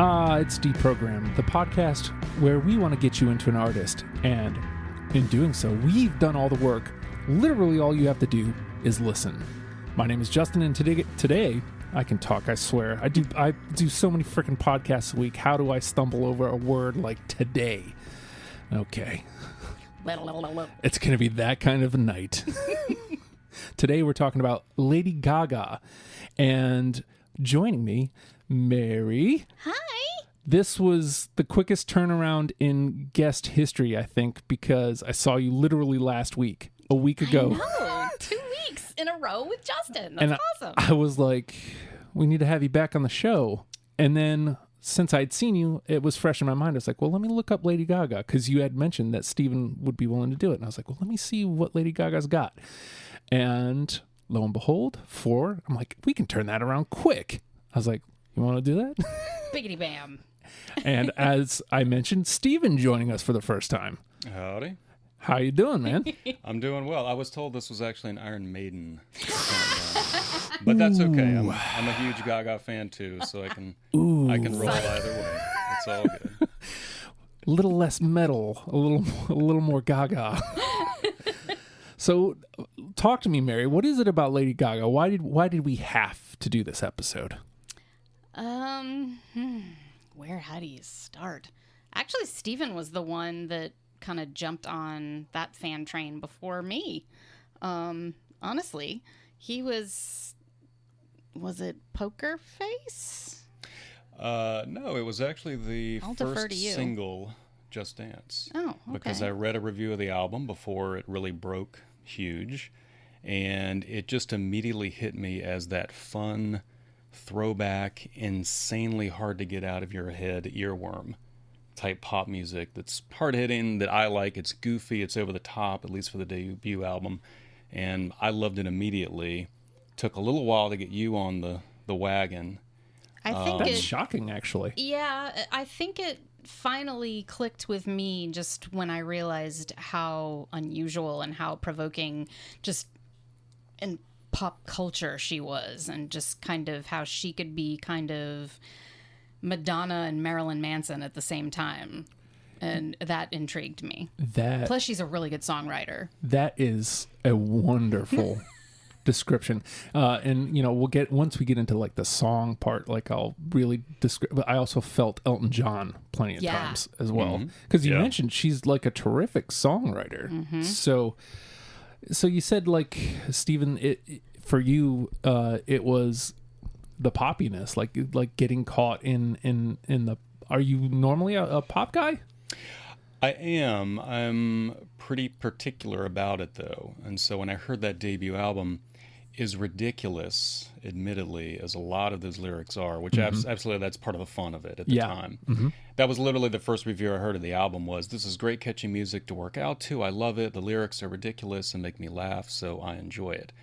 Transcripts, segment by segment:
It's Deprogrammed, the podcast where we want to get you into an artist, and in doing so, we've done all the work. Literally all you have to do is listen. My name is Justin, and today I can talk, I swear. I do so many freaking podcasts a week. How do I stumble over a word like today? Okay. It's going to be that kind of a night. Today we're talking about Lady Gaga, and joining me, Meri. Hi. This was the quickest turnaround in guest history, I think, because I saw you literally last week, a week ago. No, 2 weeks in a row with Justin. That's awesome. I was like, we need to have you back on the show. And then since I'd seen you, it was fresh in my mind. I was like, well, let me look up Lady Gaga, because you had mentioned that Steven would be willing to do it. And I was like, well, let me see what Lady Gaga's got. And lo and behold, I'm like, we can turn that around quick. I was like, you want to do that? Biggity bam. And as I mentioned, Steven joining us for the first time. Howdy. How you doing, man? I'm doing well. I was told this was actually an Iron Maiden countdown. But that's okay. I'm a huge Gaga fan too, so I can roll either way. It's all good. A little less metal, a little more Gaga. So, talk to me, Meri. What is it about Lady Gaga? Why did we have to do this episode? How do you start? Actually, Steven was the one that kind of jumped on that fan train before me. Honestly, he was it Poker Face? No, it was actually the I'll defer first to you. single, Just Dance. Oh, okay. Because I read a review of the album before it really broke huge, and it just immediately hit me as that fun, throwback, insanely hard to get out of your head earworm type pop music that's hard-hitting, that I like. It's goofy, it's over the top, at least for the debut album, and I loved it immediately. Took a little while to get you on the wagon. I think That's shocking, actually. Yeah, I think it finally clicked with me just when I realized how unusual and how provoking just in pop culture she was, and just kind of how she could be kind of Madonna and Marilyn Manson at the same time. And that intrigued me. Plus, she's a really good songwriter. That is a wonderful description. And, we'll get, once we get into like the song part, like I'll really describe, but I also felt Elton John plenty of times as well. Because you mentioned she's like a terrific songwriter. Mm-hmm. So you said, like, Steven, for you, it was the poppiness, like getting caught in the. Are you normally a pop guy? I am. I'm pretty particular about it, though. And so when I heard that debut album, is ridiculous, admittedly, as a lot of those lyrics are, which absolutely that's part of the fun of it at the time. Mm-hmm. That was literally the first review I heard of the album was, this is great catchy music to work out to. I love it. The lyrics are ridiculous and make me laugh, so I enjoy it.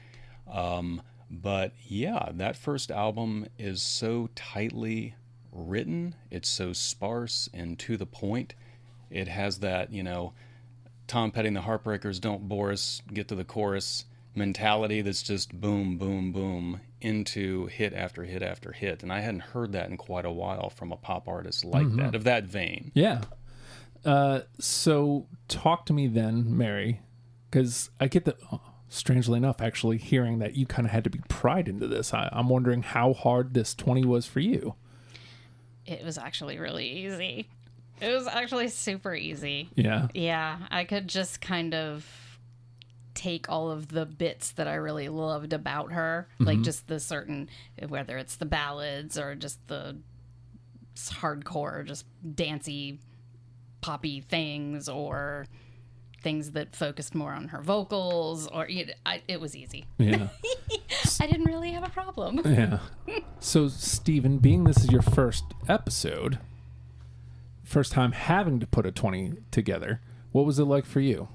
But yeah, that first album is so tightly written. It's so sparse and to the point. It has that, Tom Petty and the Heartbreakers, don't bore us, get to the chorus mentality that's just boom, boom, boom into hit after hit after hit. And I hadn't heard that in quite a while from a pop artist like that, of that vein. Yeah. So talk to me then, Meri, because I get the, strangely enough, actually hearing that you kind of had to be pried into this. I'm wondering how hard this 20 was for you. It was actually really easy. It was actually super easy. Yeah. Yeah. I could just kind of take all of the bits that I really loved about her, like just the certain, whether it's the ballads or just the hardcore, just dancey, poppy things, or things that focused more on her vocals, or it was easy. Yeah. I didn't really have a problem. Yeah. So, Steven, being this is your first episode, first time having to put a 20 together, what was it like for you?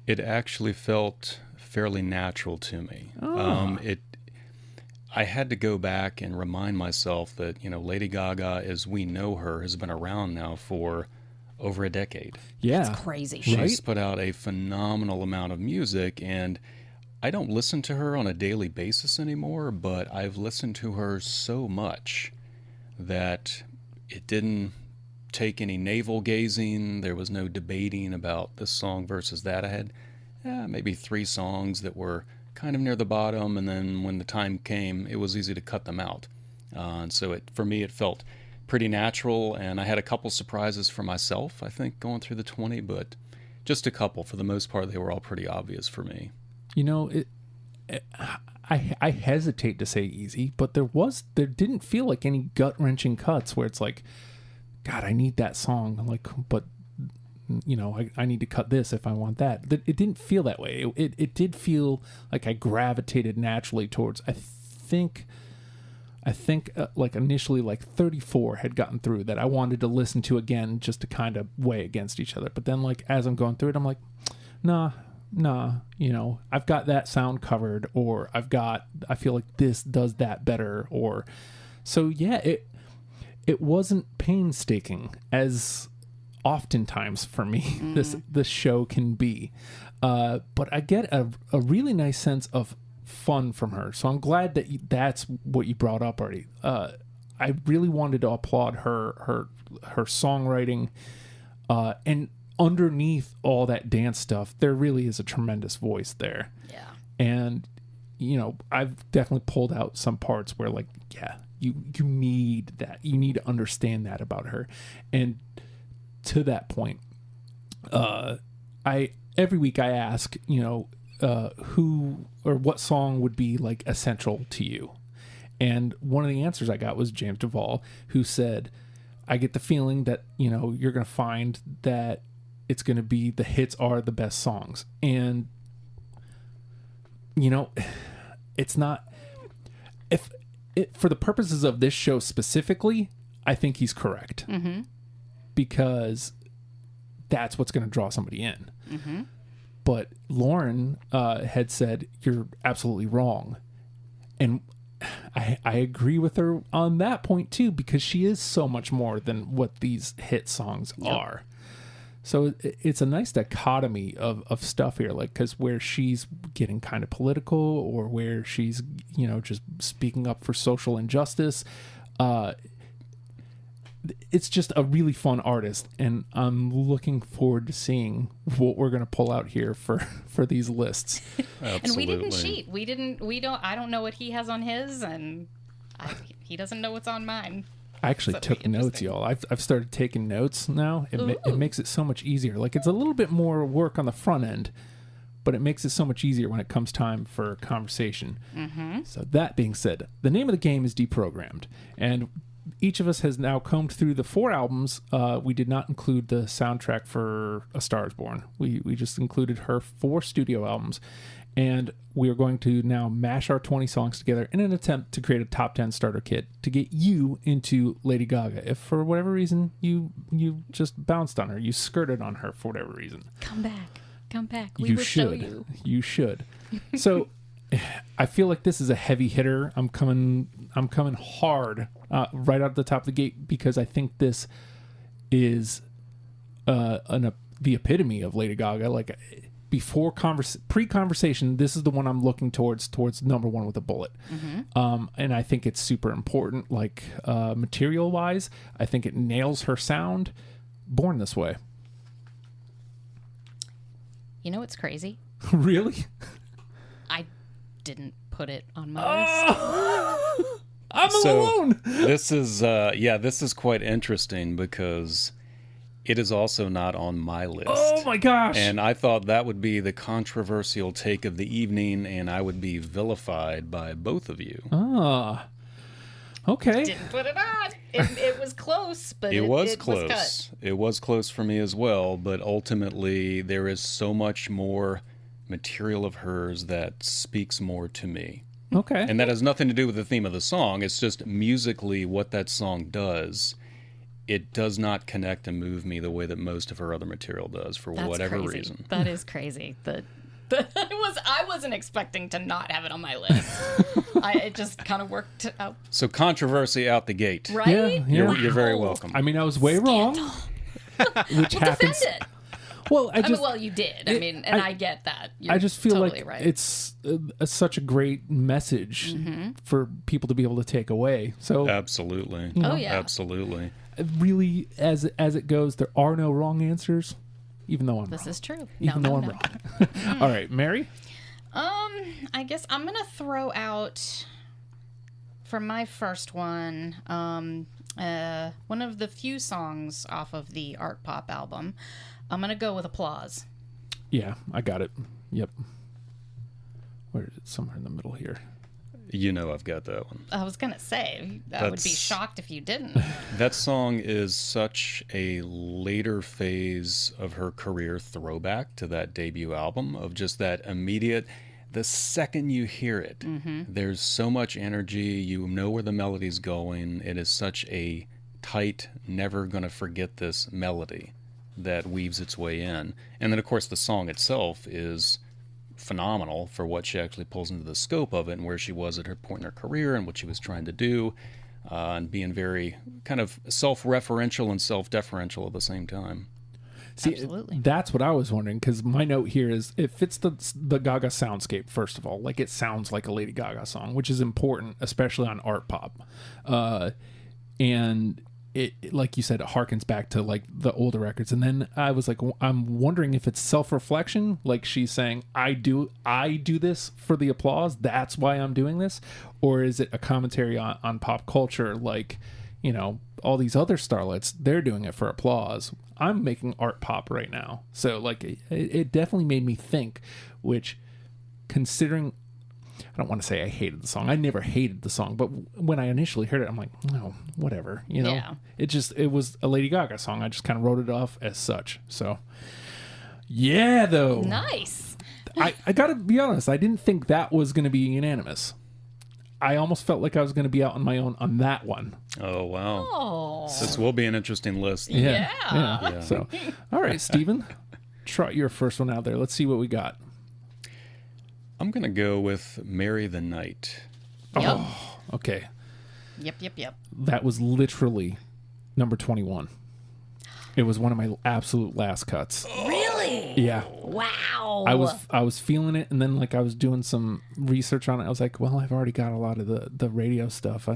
It actually felt fairly natural to me. I had to go back and remind myself that, Lady Gaga, as we know her, has been around now for over a decade. Yeah. It's crazy. She's put out a phenomenal amount of music, and I don't listen to her on a daily basis anymore, but I've listened to her so much that it didn't take any navel gazing. There was no debating about this song versus that. I had maybe 3 songs that were kind of near the bottom, and then when the time came, it was easy to cut them out. And so for me, it felt pretty natural, and I had a couple surprises for myself, I think, going through the 20, but just a couple. For the most part, they were all pretty obvious for me. You know, I hesitate to say easy, but there didn't feel like any gut-wrenching cuts where it's like, God, I need that song. Like, but you know, I need to cut this if I want that. It didn't feel that way. It did feel like I gravitated naturally towards. I think like initially like 34 had gotten through that I wanted to listen to again just to kind of weigh against each other. But then like as I'm going through it, I'm like, nah, you know, I've got that sound covered, or I feel like this does that better, or so yeah, it wasn't painstaking as oftentimes for me this show can be. But I get a really nice sense of fun from her. So I'm glad that that's what you brought up already. I really wanted to applaud her songwriting, and underneath all that dance stuff, there really is a tremendous voice there. Yeah. And you know, I've definitely pulled out some parts where like, yeah, you need that. You need to understand that about her. And to that point, every week I ask, you know, who or what song would be like essential to you? And one of the answers I got was James Duvall, who said, I get the feeling that, you know, you're going to find that it's going to be the hits are the best songs. And, you know, it's not, for the purposes of this show specifically, I think he's correct. Mm-hmm. Because that's what's going to draw somebody in. Mm-hmm. But Lauren had said, you're absolutely wrong. And I agree with her on that point too, because she is so much more than what these hit songs are. So it's a nice dichotomy of stuff here, like, because where she's getting kind of political, or where she's, you know, just speaking up for social injustice, it's just a really fun artist, and I'm looking forward to seeing what we're going to pull out here for these lists. And we didn't cheat. I don't know what he has on his, and he doesn't know what's on mine. I actually took notes, y'all. I've started taking notes now. It makes it so much easier. Like, it's a little bit more work on the front end, but it makes it so much easier when it comes time for conversation. Mm-hmm. So that being said, the name of the game is Deprogrammed, and each of us has now combed through the 4 albums. We did not include the soundtrack for A Star Is Born. We just included her 4 studio albums. And we are going to now mash our 20 songs together in an attempt to create a top 10 starter kit to get you into Lady Gaga. If for whatever reason you just bounced on her, you skirted on her for whatever reason. Come back. We will show you. You should. So I feel like this is a heavy hitter. I'm coming hard right out the top of the gate, because I think this is the epitome of Lady Gaga. Like, before pre-conversation, this is the one I'm looking towards number 1 with a bullet. Mm-hmm. And I think it's super important, like material wise. I think it nails her sound. Born This Way. You know what's crazy? Really? I didn't put it on my list. I'm alone. This is quite interesting, because it is also not on my list. Oh my gosh. And I thought that would be the controversial take of the evening, and I would be vilified by both of you. Ah. Okay. Didn't put it on. It was close, but it was close. Was cut. It was close for me as well, but ultimately there is so much more material of hers that speaks more to me. Okay. And that has nothing to do with the theme of the song. It's just musically what that song does. It does not connect and move me the way that most of her other material does, for whatever reason. That is crazy. I wasn't expecting to not have it on my list. It just kind of worked out. So controversy out the gate. Right? Yeah. You're very welcome. I mean, I was way wrong. Which happens. Defend it. Well, well, you did. I mean, and I get that. You're I just feel totally like right. it's such a great message for people to be able to take away. So Absolutely. Oh, yeah. Absolutely. really, as it goes, there are no wrong answers, even though I'm This wrong. is true. Even though I'm wrong. All right, Meri? I guess I'm going to throw out, for my first one, one of the few songs off of the Art Pop album. I'm going to go with Applause. Yeah, I got it. Yep. Where is it? Somewhere in the middle here. You know I've got that one. I was going to say, I would be shocked if you didn't. That song is such a later phase of her career throwback to that debut album, of just that immediate, the second you hear it, there's so much energy, you know where the melody's going. It is such a tight, never gonna forget this melody that weaves its way in. And then of course the song itself is phenomenal for what she actually pulls into the scope of it and where she was at her point in her career and what she was trying to do, and being very kind of self-referential and self-deferential at the same time. See, Absolutely. that's what I was wondering, because my note here is it fits the Gaga soundscape, first of all. Like, it sounds like a Lady Gaga song, which is important, especially on Art Pop. And it, like you said, it harkens back to like the older records. And then I was like, I'm wondering if it's self-reflection, like she's saying, I do this for the applause, that's why I'm doing this, or is it a commentary on pop culture, like, you know, all these other starlets, they're doing it for applause, I'm making art pop right now. So like it definitely made me think, which, considering, I don't want to say I hated the song. I never hated the song, but when I initially heard it, I'm like, no, whatever, you know. Yeah. It was a Lady Gaga song. I just kind of wrote it off as such. So yeah, though. Nice. I gotta be honest, I didn't think that was going to be unanimous. I almost felt like I was going to be out on my own on that one. Oh, wow. Oh. This will be an interesting list. Yeah. So, all right, Steven, trot your first one out there. Let's see what we got. I'm going to go with Meri the Night. Yep. Okay. Yep. That was literally number 21. It was one of my absolute last cuts. Really? Yeah. Wow. I was feeling it, and then like I was doing some research on it. I was like, well, I've already got a lot of the radio stuff.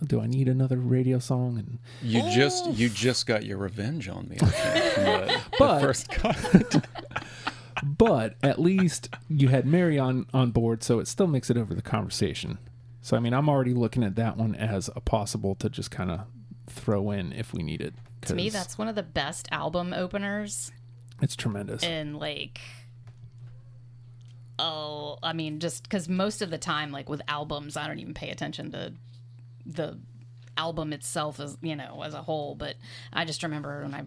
Do I need another radio song? And You just got your revenge on me, I think, from But- the first cut. but at least you had Meri on board, so it still makes it over the conversation. So I mean, I'm already looking at that one as a possible to just kind of throw in if we need it. To me, that's one of the best album openers. It's tremendous. And like, I mean, just because most of the time, like with albums, I don't even pay attention to the album itself as, you know, as a whole. But I just remember when I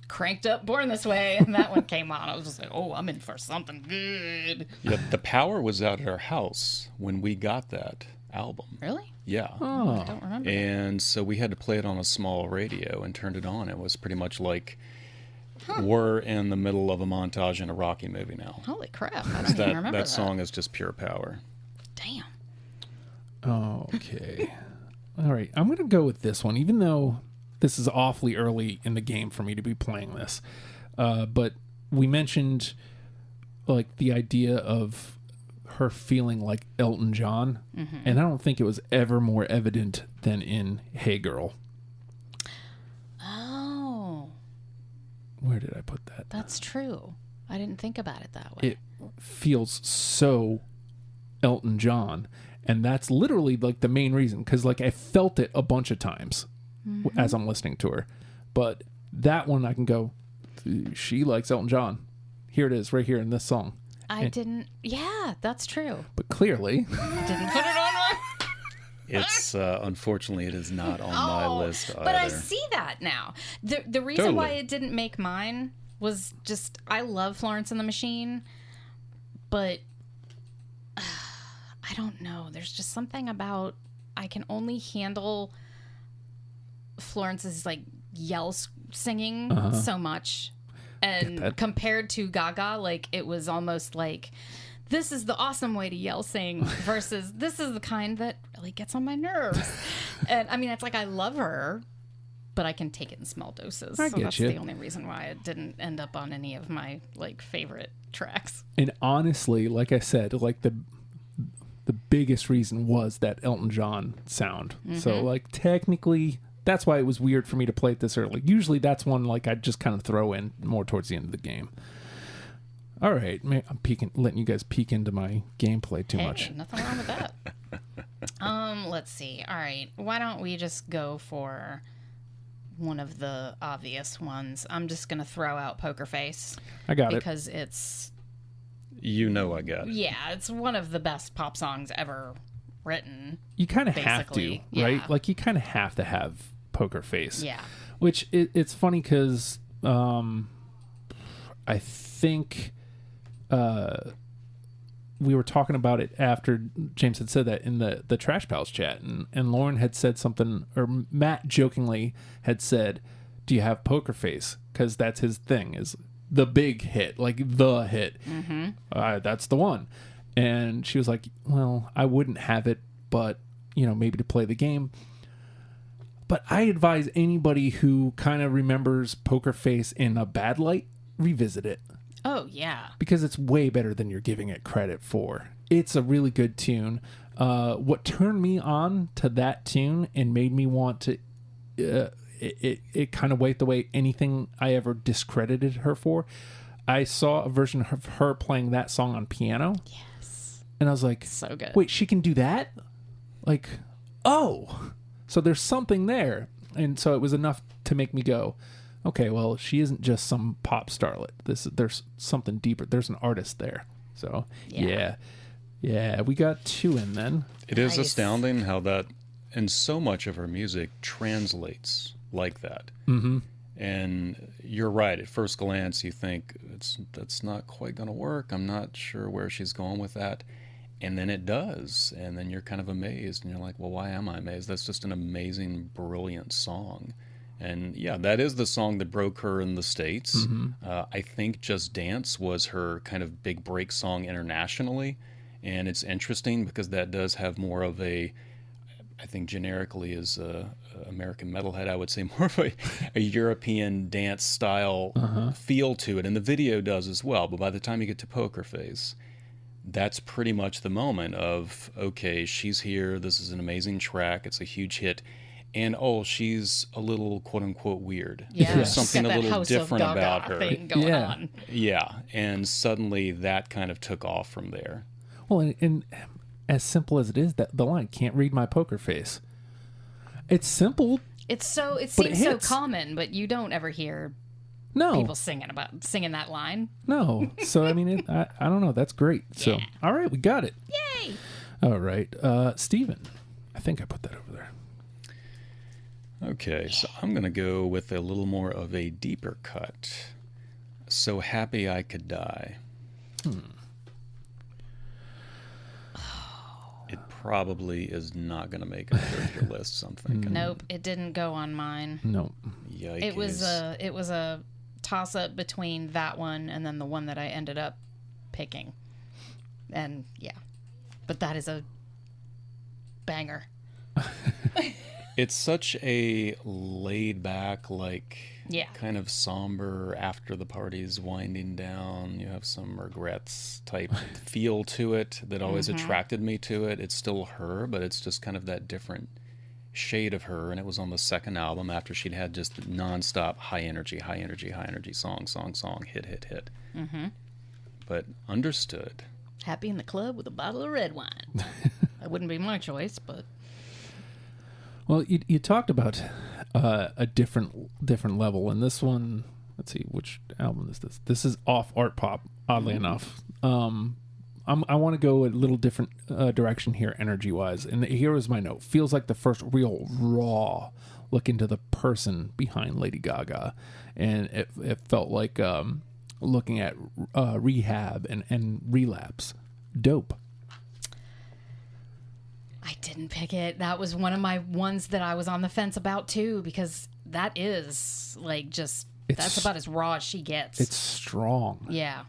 cranked up Born This Way and that one came on, I was just like, oh, I'm in for something good. Yeah, the power was out at our house when we got that album. Really? Yeah. I don't remember. And so we had to play it on a small radio and turned it on. It was pretty much like we're in the middle of a montage in a Rocky movie now. Holy crap. I don't even remember That song is just pure power. Damn. Okay. All right. I'm going to go with this one, even though this is awfully early in the game for me to be playing this. But we mentioned like the idea of her feeling like Elton John. Mm-hmm. And I don't think it was ever more evident than in Hey Girl. Oh. Where did I put that? That's true. I didn't think about it that way. It feels so Elton John. And that's literally like the main reason. Because like I felt it a bunch of times as I'm listening to her. But that one I can go, she likes Elton John. Here it is right here in this song. Yeah, that's true. But clearly, I didn't put it on my... It's unfortunately it is not on my list either. But I see that now. The reason Totally. why it didn't make mine was just I love Florence and the Machine, but I don't know. There's just something about I can only handle Florence's like yell singing so much. And compared to Gaga, like it was almost like this is the awesome way to yell sing versus this is the kind that really gets on my nerves. And I mean, it's like I love her, but I can take it in small doses. I So get that's you. the only reason why it didn't end up on any of my like favorite tracks. And honestly, like I said, like the biggest reason was that Elton John sound. So like technically that's why it was weird for me to play it this early. Usually that's one like I'd just kind of throw in more towards the end of the game. All right, I'm letting you guys peek into my gameplay too much. Nothing wrong with that. Let's see. All right, why don't we just go for one of the obvious ones? I'm just gonna throw out Poker Face. I got it. Because it's You know I got it. yeah, it's one of the best pop songs ever written. You kind of have to, basically, right? yeah. Like you kind of have to have Poker Face. Yeah. Which it's funny because I think we were talking about it after James had said that in the Trash Pals chat, and Lauren had said something, or Matt jokingly had said, "Do you have Poker Face?" Because that's his thing, is the big hit, like the hit. That's the one. And she was like, "Well, I wouldn't have it, but maybe to play the game." But I advise anybody who kind of remembers Poker Face in a bad light, revisit it. Oh yeah. Because it's way better than you're giving it credit for. It's a really good tune. What turned me on to that tune and made me want to... It kind of wiped away anything I ever discredited her for. I saw a version of her playing that song on piano. Yes. And I was like... So good. Wait, she can do that? Like, oh! So there's something there. And so it was enough to make me go... Okay, well, she isn't just some pop starlet. There's something deeper. There's an artist there. So, yeah, we got 2 in then. It is Nice. astounding how that, and so much of her music translates like that. Mm-hmm. And you're right. At first glance, you think that's not quite going to work. I'm not sure where she's going with that. And then it does. And then you're kind of amazed. And you're like, well, why am I amazed? That's just an amazing, brilliant song. And yeah, that is the song that broke her in the States. I think Just Dance was her kind of big break song internationally. And it's interesting because that does have more of a, I think generically as a American metalhead, I would say more of a European dance style feel to it. And the video does as well. But by the time you get to Poker Face, that's pretty much the moment of, okay, she's here. This is an amazing track. It's a huge hit. And she's a little quote unquote weird. Yeah. There's something a Got that little House of different Gaga about her. thing going on. Yeah. And suddenly that kind of took off from there. Well, and as simple as it is, that the line "can't read my poker face." It's simple. It seems so hits. common, but you don't ever hear No, people singing that line. no. So I mean, I don't know. That's great. So Yeah. all right, we got it. Yay! All right, Steven. I think I put that over there. Okay, so I'm going to go with a little more of a deeper cut. So Happy I Could Die. It probably is not going to make it through your list, I'm thinking. Nope, it didn't go on mine. No. Yikes. It was a toss up between that one and then the one that I ended up picking. And yeah. But that is a banger. It's such a laid back, like, Yeah. kind of somber after the party's winding down. You have some regrets type feel to it that always attracted me to it. It's still her, but it's just kind of that different shade of her. And it was on the second album after she'd had just nonstop high energy song, hit. But understood. Happy in the club with a bottle of red wine. That wouldn't be my choice, but Well, you talked about a different level, and this one. Let's see, which album is this? This is off Art Pop. Oddly enough, I want to go a little different direction here, energy wise. And here is my note: feels like the first real raw look into the person behind Lady Gaga, and it felt like looking at Rehab and Relapse. Dope. I didn't pick it. That was one of my ones that I was on the fence about too, because that is like that's about as raw as she gets. It's strong. Yeah.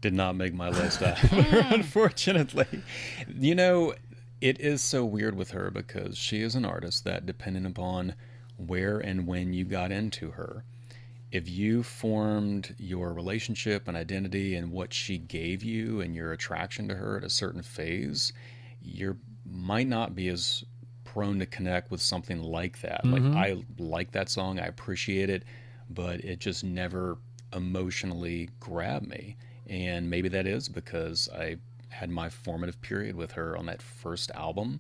Did not make my list either, unfortunately. You know, it is so weird with her because she is an artist that, depending upon where and when you got into her. If you formed your relationship and identity and what she gave you and your attraction to her at a certain phase, you might not be as prone to connect with something like that. Like, I like that song, I appreciate it, but it just never emotionally grabbed me. And maybe that is because I had my formative period with her on that first album,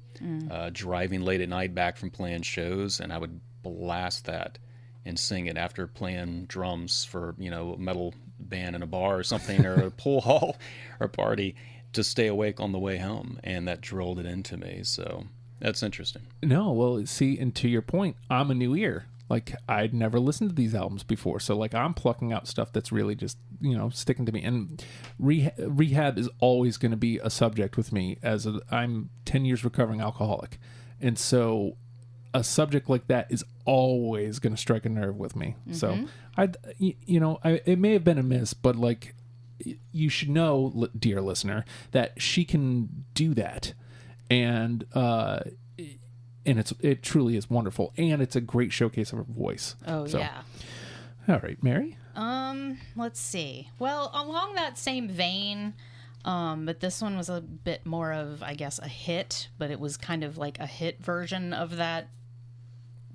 driving late at night back from playing shows, and I would blast that and sing it after playing drums for, a metal band in a bar or something, or a pool hall or party, to stay awake on the way home. And that drilled it into me. So that's interesting. No, well, see, and to your point, I'm a new ear. Like, I'd never listened to these albums before. So, like, I'm plucking out stuff that's really just, sticking to me. And rehab is always going to be a subject with me, I'm 10 years recovering alcoholic. And so a subject like that is always going to strike a nerve with me. So, it may have been a miss, but, like, you should know, dear listener, that she can do that. And it truly is wonderful, and it's a great showcase of her voice. Oh, so. Yeah. All right, Meri? Let's see. Well, along that same vein, but this one was a bit more of, I guess, a hit, but it was kind of like a hit version of that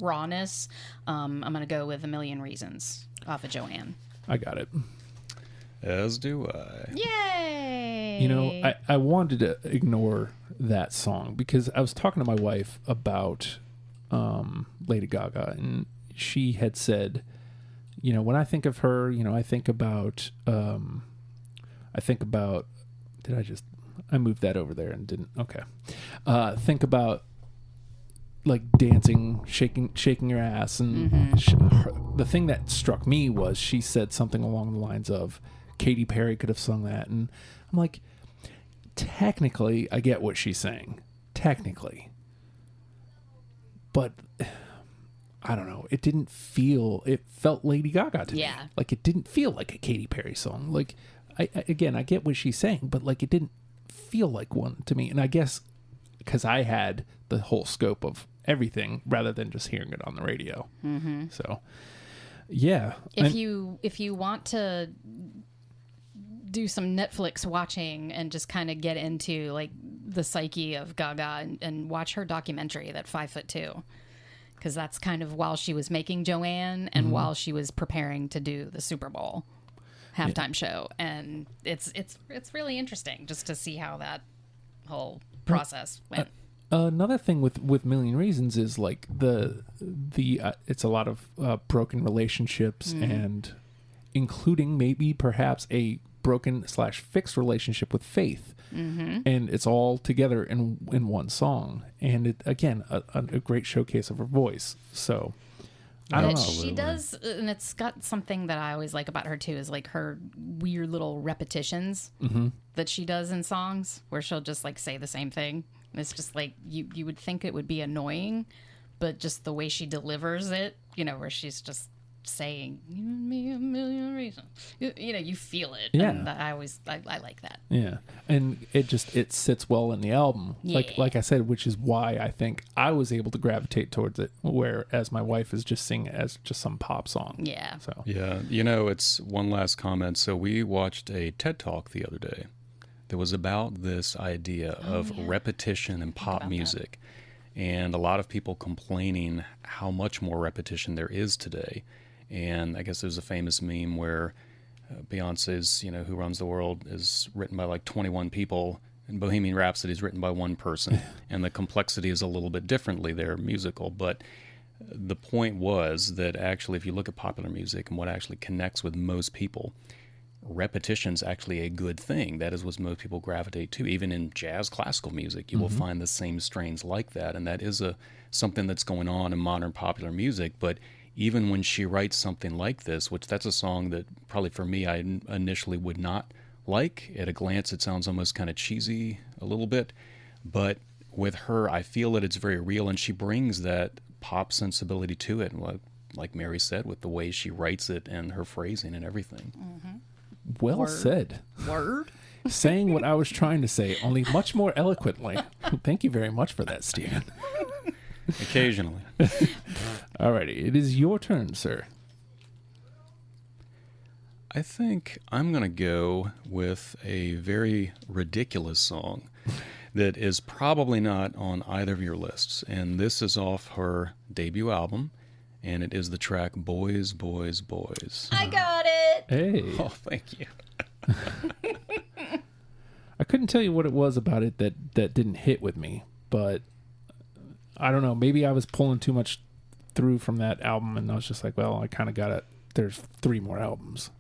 rawness. I'm going to go with A Million Reasons off of Joanne. I got it. As do I. Yay! I wanted to ignore that song because I was talking to my wife about Lady Gaga, and she had said, when I think of her, I think about, I moved that over there and didn't, okay. Think about, like, dancing, shaking your ass, and the thing that struck me was she said something along the lines of, Katy Perry could have sung that, and I'm like, technically, I get what she's saying. Technically. But, I don't know. It felt Lady Gaga to me. Like, it didn't feel like a Katy Perry song. Like, I get what she's saying, but, like, it didn't feel like one to me. And I guess because I had the whole scope of everything rather than just hearing it on the radio. Mm-hmm. So, yeah. If you want to do some Netflix watching and just kind of get into, like, the psyche of Gaga and watch her documentary, that 5'2", because that's kind of while she was making Joanne and while she was preparing to do the Super Bowl halftime show, and it's really interesting just to see how that whole process went. Another thing with Million Reasons is, like, the it's a lot of broken relationships, and including maybe perhaps a broken/fixed relationship with faith, and it's all together in one song, and it, again, a great showcase of her voice. So I don't know. She does, and it's got something that I always like about her too, is like her weird little repetitions that she does in songs, where she'll just, like, say the same thing. And it's just like you would think it would be annoying, but just the way she delivers it, where she's just saying, "You and me, a million reasons." You feel it. Yeah. And I like that. Yeah. And it sits well in the album. Yeah. Like I said, which is why I think I was able to gravitate towards it, whereas my wife is just singing it as just some pop song. Yeah. So yeah, it's one last comment. So we watched a TED Talk the other day that was about this idea of repetition in pop music. And a lot of people complaining how much more repetition there is today. And I guess there's a famous meme where Beyonce's, Who Runs the World is written by like 21 people, and Bohemian Rhapsody is written by one person. And the complexity is a little bit differently there, musical. But the point was that actually, if you look at popular music and what actually connects with most people, repetition's actually a good thing. That is what most people gravitate to. Even in jazz, classical music, you will find the same strains like that, and that is something that's going on in modern popular music. But even when she writes something like this, which that's a song that probably for me I initially would not like. At a glance, it sounds almost kind of cheesy a little bit, but with her, I feel that it's very real, and she brings that pop sensibility to it, like Meri said, with the way she writes it and her phrasing and everything. Well Word. said. Word. Saying what I was trying to say, only much more eloquently. Thank you very much for that, Stephen. Occasionally. Alrighty, it is your turn, sir. I think I'm going to go with a very ridiculous song that is probably not on either of your lists. And this is off her debut album, and it is the track Boys, Boys, Boys. I got it. Hey. Oh, thank you. I couldn't tell you what it was about it that didn't hit with me, but I don't know. Maybe I was pulling too much through from that album, and I was just like, well, I kind of got it. There's 3 more albums.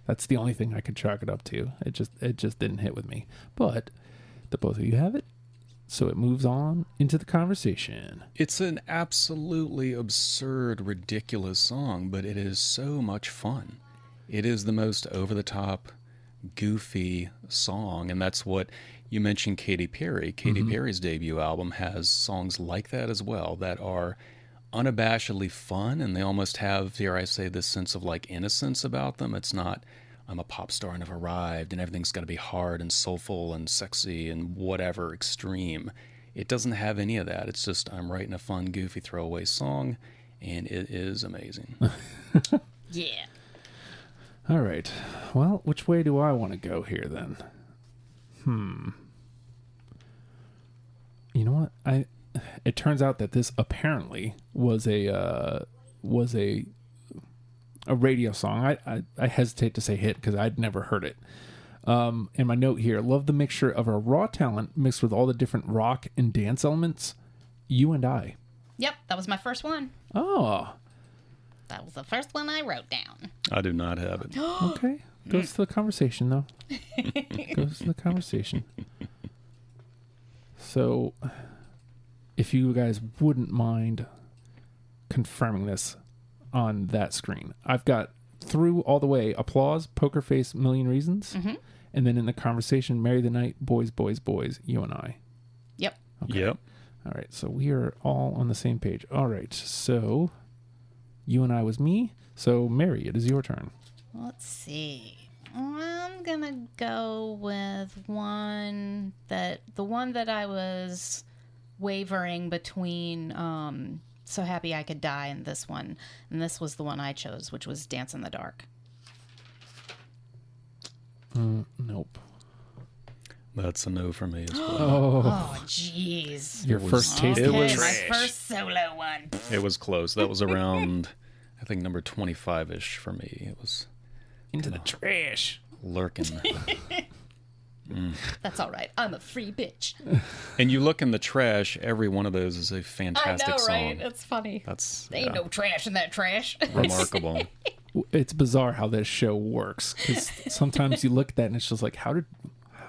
That's the only thing I could chalk it up to. It just didn't hit with me. But the both of you have it, so it moves on into the conversation. It's an absolutely absurd, ridiculous song, but it is so much fun. It is the most over-the-top, goofy song, and that's what you mentioned. Katy Perry. Katy Perry's debut album has songs like that as well that are unabashedly fun, and they almost have, dare I say, this sense of like innocence about them. It's not, I'm a pop star and I've arrived and everything's got to be hard and soulful and sexy and whatever extreme. It doesn't have any of that. It's just, I'm writing a fun, goofy throwaway song, and it is amazing. Yeah. All right. Well, which way do I want to go here then? You know what? It turns out that this apparently was a radio song. I hesitate to say hit because I'd never heard it. And my note here: love the mixture of her raw talent mixed with all the different rock and dance elements. You and I. Yep, that was my first one. Oh, That was the first one I wrote down. I do not have it. okay. Goes to the conversation though. Goes to the conversation. So, if you guys wouldn't mind confirming this on that screen, I've got through all the way applause, poker face, million reasons, and then in the conversation, marry the night, boys, boys, boys, you and I. Yep. Okay. Yep. All right, so we are all on the same page. All right, so you and I was me. So Meri, it is your turn. Let's see. I'm gonna go with the one that I was wavering between So Happy I Could Die and this one. And this was the one I chose, which was Dance in the Dark. Nope. That's a no for me as well. Oh, jeez. Your first taste It of was- trash. My first solo one. It was close. That was around, I think, number 25-ish for me. It was Into the trash. lurking. That's all right. I'm a free bitch. And you look in the trash, every one of those is a fantastic I know, song. right? It's funny. That's There ain't no trash in that trash. remarkable. It's bizarre how this show works because sometimes you look at that and it's just like, how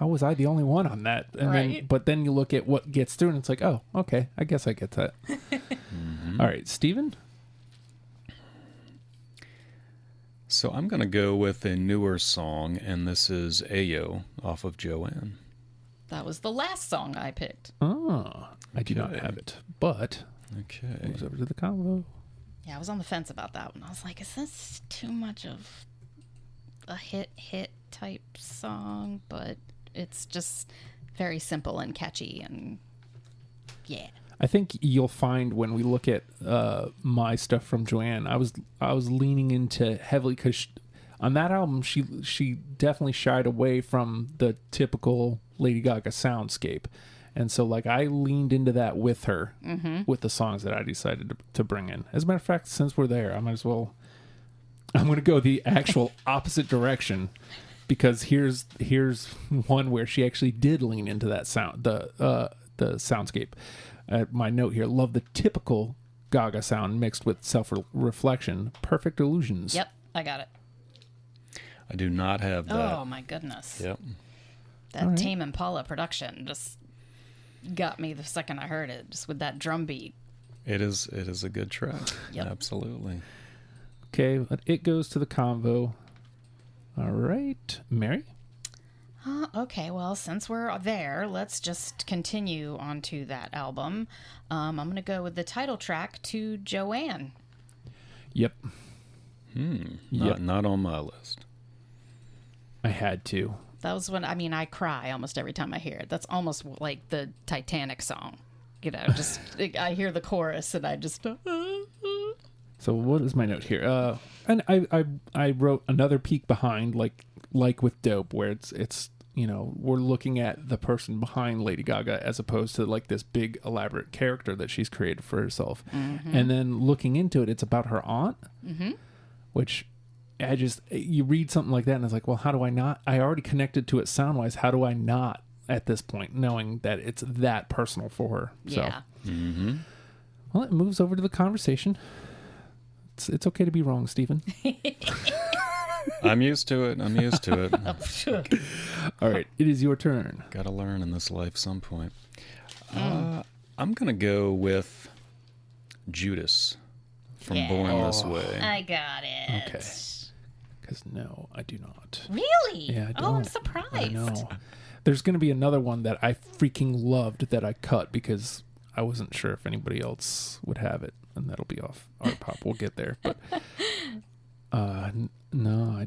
was I the only one on that? And Right. but then you look at what gets through and it's like, oh, okay, I guess I get that. All right, Steven? So I'm going to go with a newer song, and this is Ayo off of Joanne. That was the last song I picked. Oh, I do not Okay. have it, but Okay. moves over to the combo. Yeah, I was on the fence about that one. I was like, is this too much of a hit type song? But it's just very simple and catchy, and yeah. I think you'll find when we look at my stuff from Joanne, I was leaning into heavily because on that album she definitely shied away from the typical Lady Gaga soundscape, and so like I leaned into that with her with the songs that I decided to bring in. As a matter of fact, since we're there, I'm going to go the actual opposite direction because here's one where she actually did lean into that sound, the soundscape. My note here: love the typical Gaga sound mixed with self-reflection. Perfect illusions. Yep, I got it. I do not have that. Oh my goodness. Yep. That All right. Tame Impala production just got me the second I heard it, just with that drum beat. It is a good track. Yep. Absolutely. Okay, but it goes to the convo. All right, Meri. Okay, well, since we're there, let's just continue onto that album. I'm going to go with the title track to Joanne. Yep, Not on my list. I had to. That was when, I cry almost every time I hear it. That's almost like the Titanic song. You know, just I hear the chorus and I just... So what is my note here? And I wrote another peek behind, like with Dope, where it's we're looking at the person behind Lady Gaga as opposed to like this big elaborate character that she's created for herself. And then looking into it, it's about her aunt, which you read something like that and it's like, well, how do I not? I already connected to it sound wise. How do I not at this point, knowing that it's that personal for her? Yeah. So, well, it moves over to the conversation. It's okay to be wrong, Stephen. I'm used to it. All right, it is your turn. Gotta learn in this life some point. I'm gonna go with Judas from Born This Way. I got it. Okay. Because no, I do not. Really? Yeah, I don't. Oh, I'm surprised. I know. There's going to be another one that I freaking loved that I cut because I wasn't sure if anybody else would have it, and that'll be off Art Pop. We'll get there, but no,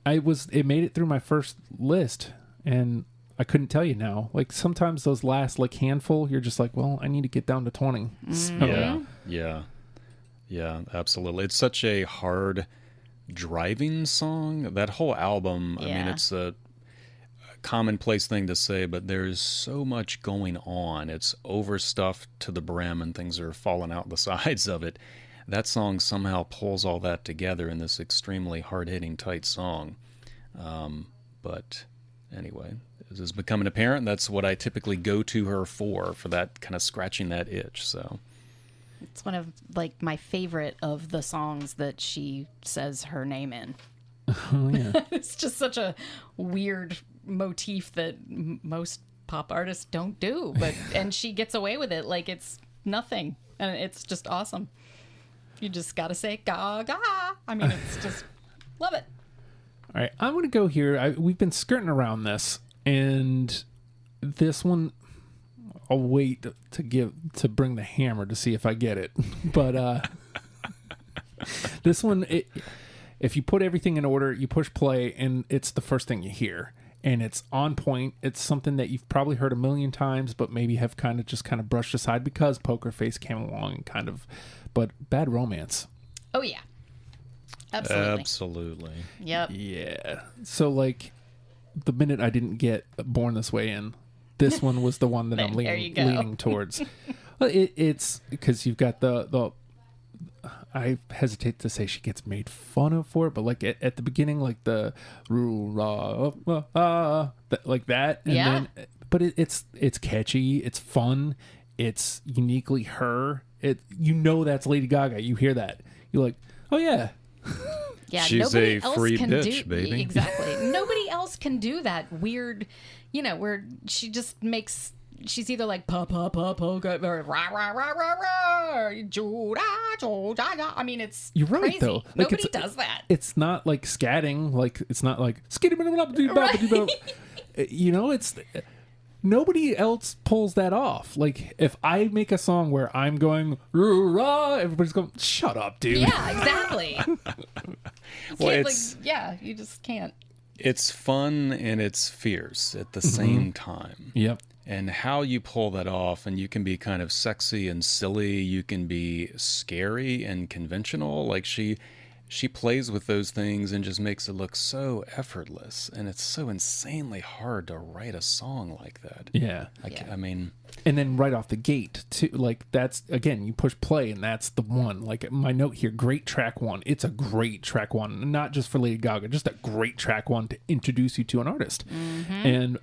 it made it through my first list, and I couldn't tell you now. Like sometimes those last like handful, you're just like, well, I need to get down to 20. So, Yeah, absolutely. It's such a hard driving song. That whole album, I mean, it's a commonplace thing to say, but there's so much going on. It's overstuffed to the brim and things are falling out the sides of it. That song somehow pulls all that together in this extremely hard-hitting, tight song. But anyway, as is becoming apparent, that's what I typically go to her for that kind of scratching that itch. So it's one of like my favorite of the songs that she says her name in. Oh yeah. It's just such a weird motif that most pop artists don't do, and she gets away with it like it's nothing, and it's just awesome. You just gotta say Gaga. I mean, it's just love it. All right, I'm gonna go here. We've been skirting around this, and this one I'll wait to bring the hammer to see if I get it. But this one, if you put everything in order, you push play, and it's the first thing you hear. And it's on point. It's something that you've probably heard a million times, but maybe have kind of brushed aside because Poker Face came along and but Bad Romance. Oh, yeah. Absolutely. Absolutely. Yep. Yeah. So, like, the minute I didn't get Born This Way in, this one was the one that I'm leaning towards. Well, it's because you've got the I hesitate to say she gets made fun of for it, but like at the beginning, like the like that, and then, but it's catchy, it's fun, it's uniquely her. That's Lady Gaga. You hear that, you're like, oh yeah, yeah. She's nobody a else free can bitch, baby. Exactly. Nobody else can do that weird, where she just makes. She's either like pa pa pa pa or rah rah rah rah rah Judah. I mean, it's you're right crazy. though. Like, nobody does that. It's not like scatting. Like it's not like it's nobody else pulls that off. Like if I make a song where I'm going rah, everybody's going, shut up, dude. Yeah, exactly. Well, you just can't. It's fun and it's fierce at the same time. Yep. And how you pull that off, and you can be kind of sexy and silly, you can be scary and conventional. Like she plays with those things and just makes it look so effortless. And it's so insanely hard to write a song like that. Yeah. I mean, and then right off the gate too, like that's again, you push play and that's the one. Like my note here, great track one. It's a great track one, not just for Lady Gaga, just a great track one to introduce you to an artist. And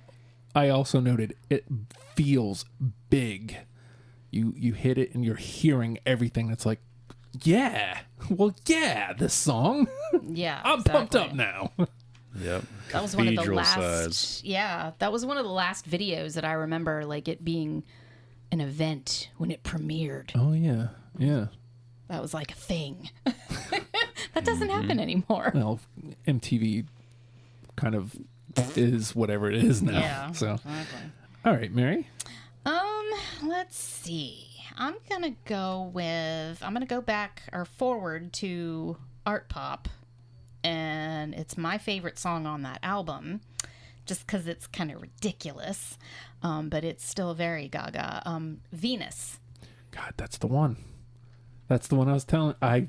I also noted it feels big. You hit it and you're hearing everything that's like, yeah, well, yeah, this song. Yeah, I'm pumped up now. yep. That was one of the Cathedral last. size. Yeah, that was one of the last videos that I remember, like it being an event when it premiered. Oh yeah, yeah. That was like a thing. That doesn't happen anymore. Well, MTV kind of is whatever it is now. Yeah. So, Exactly. all right, Meri. Let's see. I'm gonna go back or forward to Art Pop, and it's my favorite song on that album, just because it's kind of ridiculous, but it's still very Gaga. Venus. God, that's the one. That's the one I was telling. I've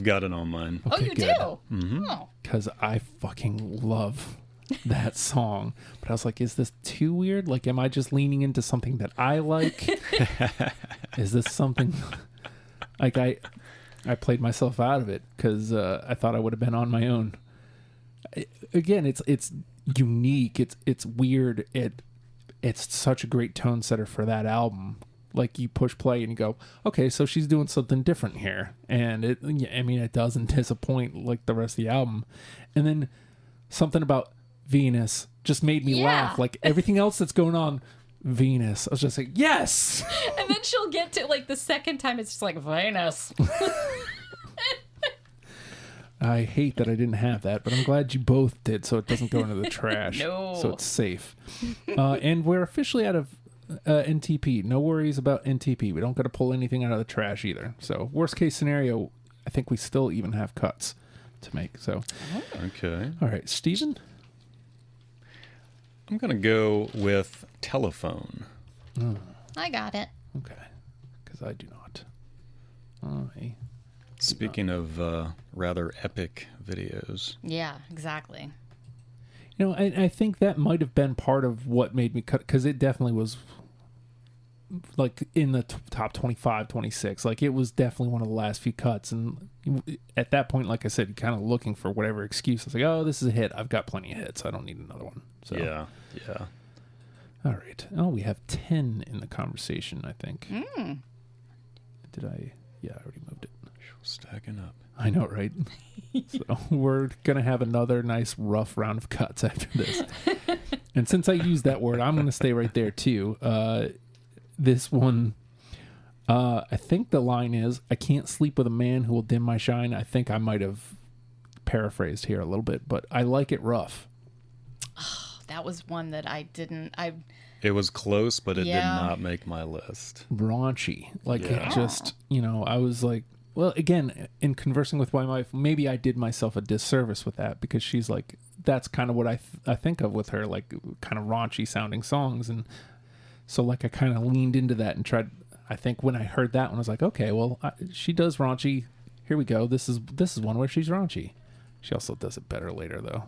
got it on mine. Oh, you good. do? Mm-hmm. Oh. Because I fucking love that song. But I was like, is this too weird? Like, am I just leaning into something that I like? Is this something... Like, I played myself out of it because I thought I would have been on my own. Again, it's unique. It's weird. It's such a great tone setter for that album. Like, you push play and you go, okay, so she's doing something different here. And it doesn't disappoint like the rest of the album. And then something about Venus just made me laugh. Like, everything else that's going on, Venus. I was just like, yes! And then she'll get to, like, the second time, it's just like, Venus. I hate that I didn't have that, but I'm glad you both did, so it doesn't go into the trash. No. So it's safe. And we're officially out of NTP. No worries about NTP. We don't got to pull anything out of the trash either. So worst case scenario, I think we still even have cuts to make. So Okay. all right, Steven? I'm going to go with Telephone. I got it. Okay, because I do not. I Speaking of rather epic videos. Yeah, exactly. You know, I think that might have been part of what made me cut, because it definitely was like in the top 25, 26. Like, it was definitely one of the last few cuts. And at that point, like I said, you're kind of looking for whatever excuse. It's like, oh, this is a hit. I've got plenty of hits. I don't need another one. So Yeah. All right. Oh, we have 10 in the conversation, I think. Did I? Yeah, I already moved it. Stacking up. I know, right? So we're going to have another nice rough round of cuts after this. And since I used that word, I'm going to stay right there too. This one, I think the line is, I can't sleep with a man who will dim my shine. I think I might have paraphrased here a little bit, but I like it rough. That was one that I didn't... It was close, but it Yeah. did not make my list. Raunchy. Like, Yeah. it just, I was like, well, again, in conversing with my wife, maybe I did myself a disservice with that, because she's like, that's kind of what I think of with her, like, kind of raunchy sounding songs. And so, like, I kind of leaned into that and tried. I think when I heard that one, I was like, okay, well, she does raunchy. Here we go. This is one where she's raunchy. She also does it better later, though.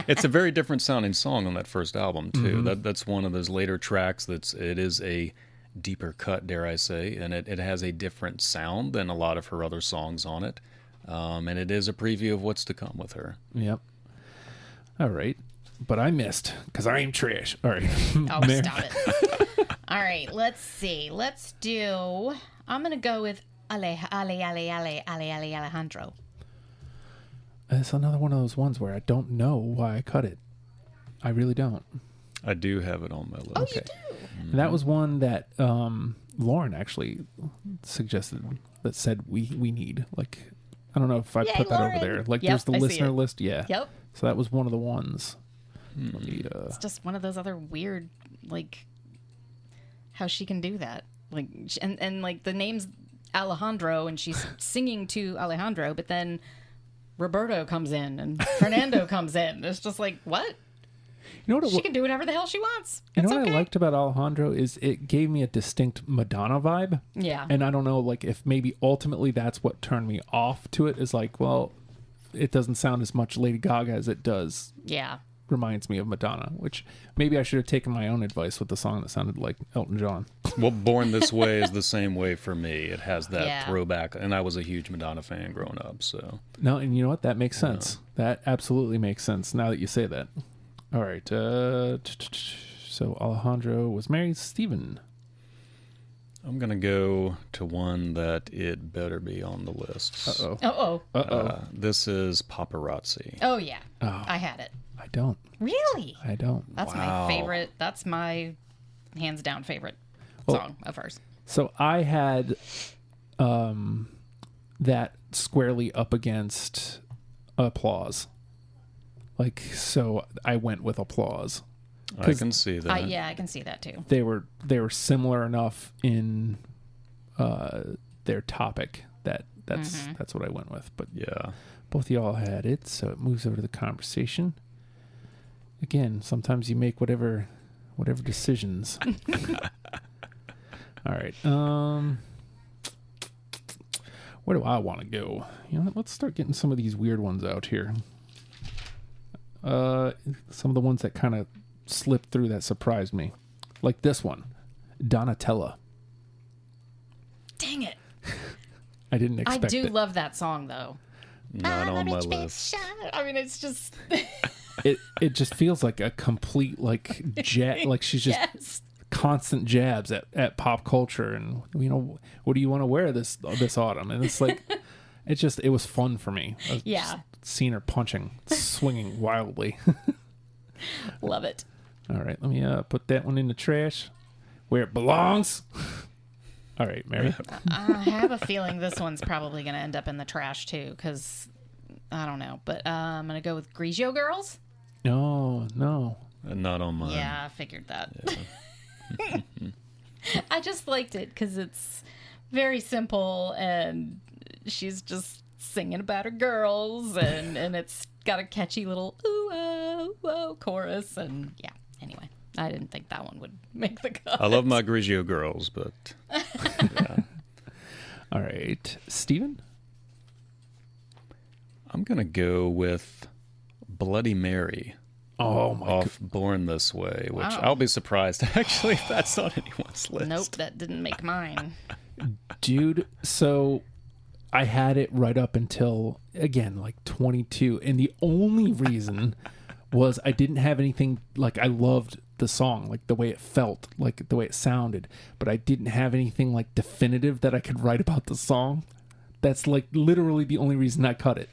It's a very different sounding song on that first album, too. Mm-hmm. That's one of those later tracks it is a deeper cut, dare I say, and it has a different sound than a lot of her other songs on it. And it is a preview of what's to come with her. Yep. All right. But I missed, because I am trash. All right. Oh, stop it. All right, let's see. Let's do... I'm going to go with Alejandro. It's another one of those ones where I don't know why I cut it. I really don't. I do have it on my list. Oh, Okay. you do? And that was one that Lauren actually suggested, that said we need. Like, I don't know if I Yay, put that Lauren. over there. Like, Yep, there's the I see listener it. list. Yeah. Yep. So that was one of the ones. Let me, It's just one of those other weird, like, how she can do that. Like, and like, the name's Alejandro, and she's singing to Alejandro, but then Roberto comes in and Fernando comes in. It's just like, what? you know what? She can do whatever the hell she wants. You know It's what okay. I liked about Alejandro is it gave me a distinct Madonna vibe. Yeah. And I don't know, like, if maybe ultimately that's what turned me off to it, is like, well, it doesn't sound as much Lady Gaga as it does. Yeah. Reminds me of Madonna, which maybe I should have taken my own advice with the song that sounded like Elton John. Well, Born This Way is the same way for me. It has that Yeah. throwback, and I was a huge Madonna fan growing up, so... No, and you know what? That makes sense. That absolutely makes sense now that you say that. All right. So Alejandro was married. Steven. I'm going to go to one that it better be on the list. Uh-oh. Oh. This is Paparazzi. Oh, yeah. Oh. I had it. I don't. Really? I don't. That's Wow. my favorite. That's my hands down favorite song of hers. So I had that squarely up against Applause. Like, so I went with Applause. I can see that. Yeah, I can see that too. They were similar enough in their topic that's what I went with. But Yeah. both of y'all had it, so it moves over to the conversation. Again, sometimes you make whatever decisions. All right. Where do I want to go? You know, let's start getting some of these weird ones out here. Some of the ones that kind of slipped through that surprised me. Like this one, Donatella. Dang it. I didn't expect it. I do love that song, though. Not on my list. I mean, it's just... It just feels like a complete, like she's just yes. constant jabs at pop culture. And, you know, what do you want to wear this autumn? And it's like, it was fun for me. Yeah. Just seeing her punching, swinging wildly. Love it. All right, let me put that one in the trash where it belongs. All right, Meri. I have a feeling this one's probably going to end up in the trash too, because I don't know. But I'm going to go with Grigio Girls. No. Not on mine. Yeah, I figured that. Yeah. I just liked it because it's very simple and she's just singing about her girls and it's got a catchy little ooh, oh, oh chorus. And yeah, anyway, I didn't think that one would make the cut. I love my Grigio Girls, but yeah. All right, Steven? I'm going to go with Bloody Mary. Oh, my Off Born This Way, which Wow. I'll be surprised actually if that's on anyone's list. Nope, that didn't make mine. Dude, so I had it right up until, again, like 22. And the only reason was I didn't have anything, like I loved the song, like the way it felt, like the way it sounded. But I didn't have anything like definitive that I could write about the song. That's like literally the only reason I cut it.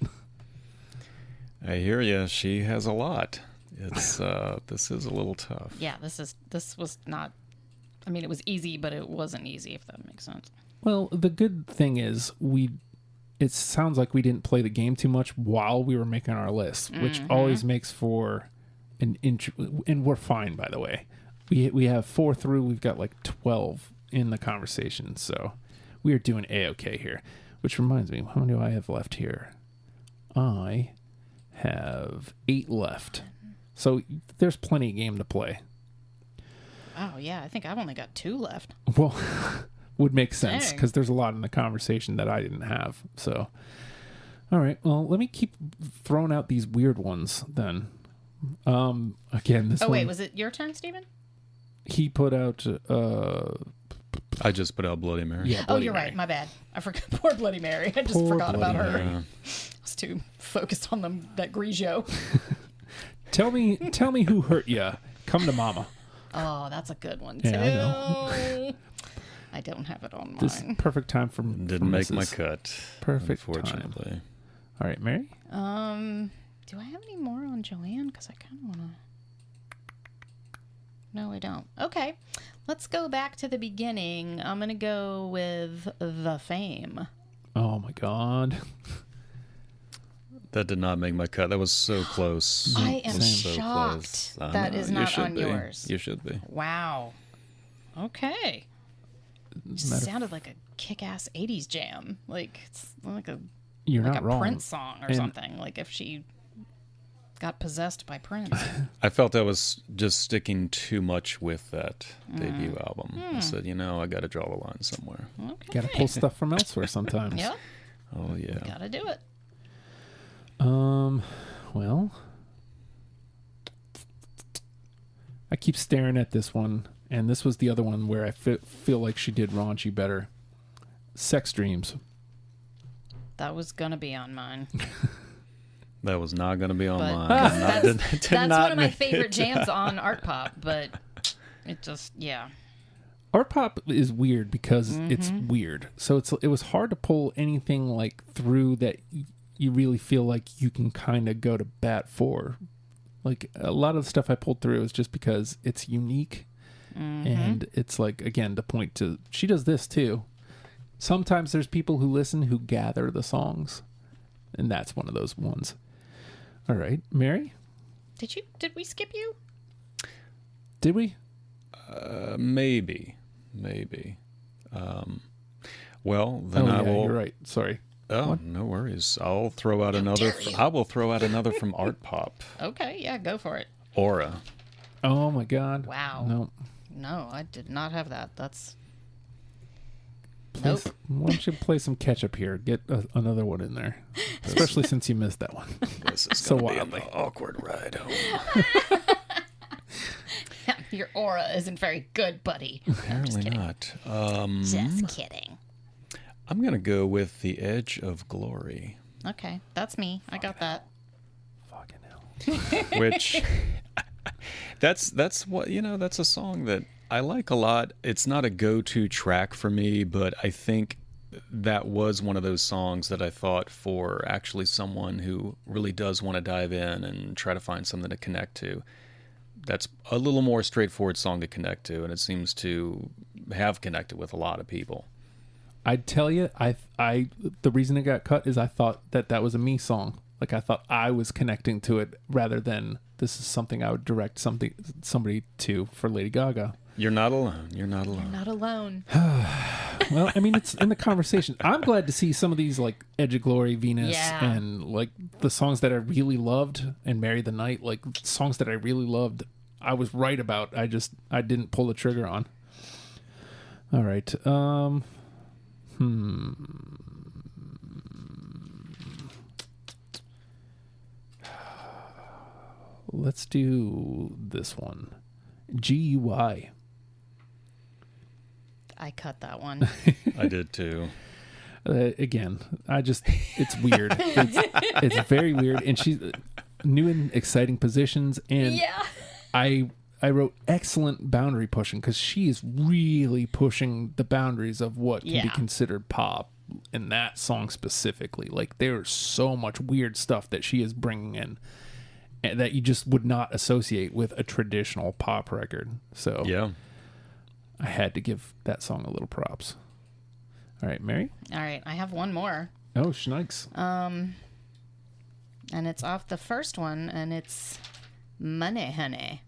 I hear you. She has a lot. It's this is a little tough. Yeah, this was not, I mean, it was easy, but it wasn't easy, if that makes sense. Well, the good thing is it sounds like we didn't play the game too much while we were making our list, which always makes for an and we're fine, by the way. We have 4 through, we've got like 12 in the conversation, so we are doing A-okay here. Which reminds me, how many do I have left here? I have 8 left. So there's plenty of game to play. Wow, yeah, I think I've only got 2 left. Well, would make sense Dang. because there's a lot in the conversation that I didn't have. So, all right. Well, let me keep throwing out these weird ones then. Again, this Oh, one, wait, was it your turn, Steven? he put out. I just put out Bloody Mary. Yeah. Oh, Bloody you're Mary. right. My bad. I forgot. Poor Bloody Mary. I just Poor forgot about Bloody her. Yeah. I was too focused on that Grigio. Tell me who hurt ya. Come to mama. Oh, that's a good one, too. Yeah, I know. I don't have it on This mine. perfect time for Didn't make my cut. Perfect time. Unfortunately. All right, Meri. Do I have any more on Joanne? Because I kind of want to... No, I don't. Okay. Let's go back to the beginning. I'm going to go with The Fame. Oh my God. That did not make my cut. That was so close. I am It was shocked I that know. is You not should on be. yours. You should be. Wow. Okay. Just sounded like a kick-ass 80s jam. Like it's like a You're like not a wrong. Prince song or And- something. Like if she got possessed by Prince. I felt I was just sticking too much with that debut album. I said, I got to draw the line somewhere. Okay. Got to pull stuff from elsewhere sometimes. Yep. Oh, yeah. Gotta do it. Well, I keep staring at this one, and this was the other one where I feel like she did raunchy better. Sex Dreams. That was gonna be on mine. That was not going to be on But mine. that's one of my favorite jams on Art Pop, but it just, yeah. Art Pop is weird because it's weird. So it was hard to pull anything like through that you really feel like you can kind of go to bat for. Like a lot of the stuff I pulled through is just because it's unique. And it's like, again, to point to, she does this too. Sometimes there's people who listen who gather the songs. And that's one of those ones. All right, Meri? Did we skip you? Did we? Maybe. Well, then I will. You're right. Sorry. Oh, no worries. I'll throw out another. dare you. I will throw out another from Art Pop. Okay, yeah, go for it. Aura. Oh my God. Wow. No. No, I did not have that. That's Nope. Why don't you play some catch-up here? Get another one in there. Especially since you missed that one. This is So going to be wildly. an awkward ride home. Your aura isn't very good, buddy. Apparently not. Just kidding. I'm going to go with The Edge of Glory. Okay, that's me. I got that. Fucking hell. Which that's what, that's a song that I like a lot. It's not a go-to track for me, but I think that was one of those songs that I thought for actually someone who really does want to dive in and try to find something to connect to. That's a little more straightforward song to connect to, and it seems to have connected with a lot of people. I'd tell you, the reason it got cut is I thought that was a me song. Like, I thought I was connecting to it rather than this is something I would direct somebody to for Lady Gaga. You're not alone. You're not alone. You're not alone. Well, I mean, it's in the conversation. I'm glad to see some of these, like, Edge of Glory, Venus, Yeah. and, like, the songs that I really loved, and Meri the Night, like, songs that I really loved, I was right about. I didn't pull the trigger on. All right. Let's do this one. GUI. I cut that one. I did too. Again, it's weird. It's very weird. And she's new and exciting positions. And Yeah. I wrote excellent boundary pushing because she is really pushing the boundaries of what can be Yeah. considered pop in that song specifically. Like, there's so much weird stuff that she is bringing in that you just would not associate with a traditional pop record. So Yeah. I had to give that song a little props. All right, Meri? All right, I have one more. Oh, schnikes. And it's off the first one, and it's Money Honey.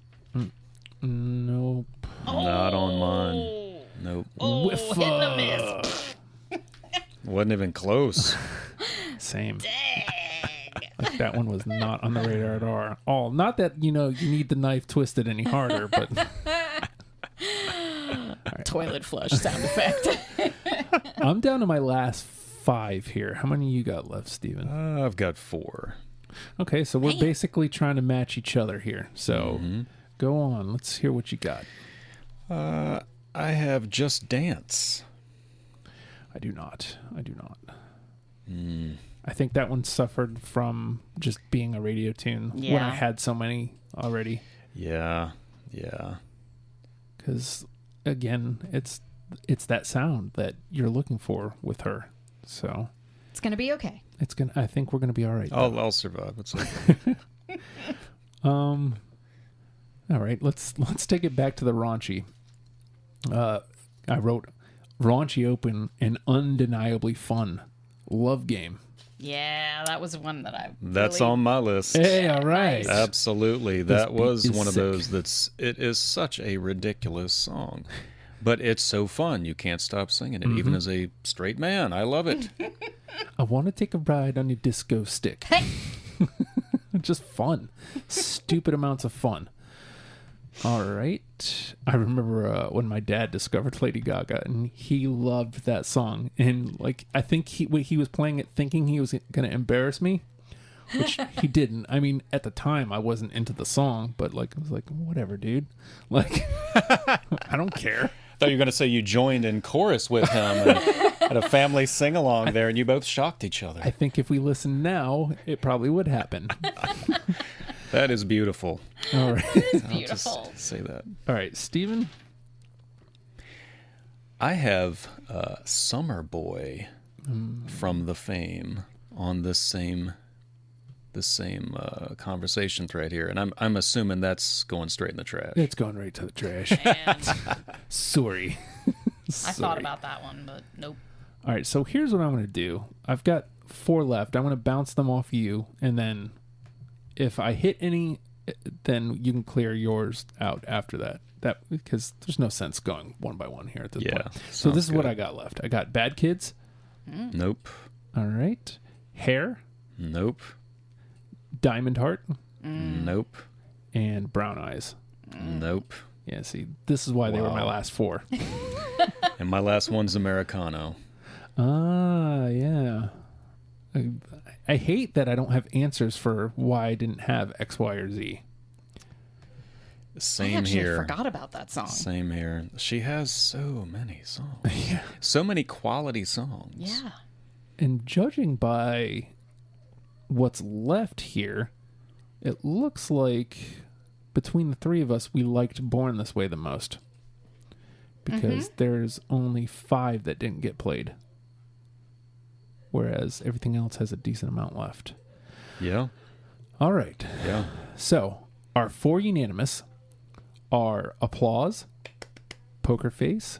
Nope. Not on mine. Nope. Oh, Whiff, hit and miss. Wasn't even close. Same. Dang. Like, that one was not on the radar at all. Not that, you need the knife twisted any harder, but Toilet flush sound effect. I'm down to my last 5 here. How many you got left, Steven? I've got 4. Okay, so we're basically trying to match each other here. So go on. Let's hear what you got. I have Just Dance. I do not. I think that one suffered from just being a radio tune when I Yeah. had so many already. Yeah. Because, again, it's that sound that you're looking for with her. So It's going to be okay. I think we're gonna be all right. I'll survive. It's okay. All right, let's take it back to the raunchy. I wrote raunchy open and undeniably fun. Love Game. Yeah, that was one that I That's really... on my list. Hey, all right. Absolutely. This That was beat is one of sick. those it is such a ridiculous song. But it's so fun. You can't stop singing it, even as a straight man. I love it. I want to take a ride on your disco stick. Just fun. Stupid amounts of fun. All right. I remember when my dad discovered Lady Gaga, and he loved that song. And, like, I think he was playing it thinking he was going to embarrass me, which he didn't. I mean, at the time, I wasn't into the song, but, like, I was like, whatever, dude. Like, I don't care. I thought you were going to say you joined in chorus with him and had a family sing-along there, and you both shocked each other. I think if we listen now, it probably would happen. That is beautiful. All right. It's I'll beautiful. just say that. All right, Steven. I have Summer Boy from The Fame on this same conversation thread here, and I'm assuming that's going straight in the trash. It's going right to the trash. And Sorry. I thought about that one, but nope. All right, so here's what I'm going to do. I've got 4 left. I'm going to bounce them off you, and then if I hit any, then you can clear yours out after that. Because there's no sense going one by one here at this point. So this is what I got left. I got Bad Kids. Nope. All right. Hair. Nope. Diamond Heart. Nope. And Brown Eyes. Nope. Yeah, see, this is why they were my last 4. And my last one's Americano. Ah, yeah. I hate that I don't have answers for why I didn't have X, Y, or Z. Same I actually here. forgot about that song. Same here. She has so many songs. Yeah. So many quality songs. Yeah. And judging by what's left here, it looks like between the three of us, we liked Born This Way the most. Because there's only 5 that didn't get played. Whereas everything else has a decent amount left. Yeah. All right. Yeah. So, our 4 unanimous are Applause, Poker Face,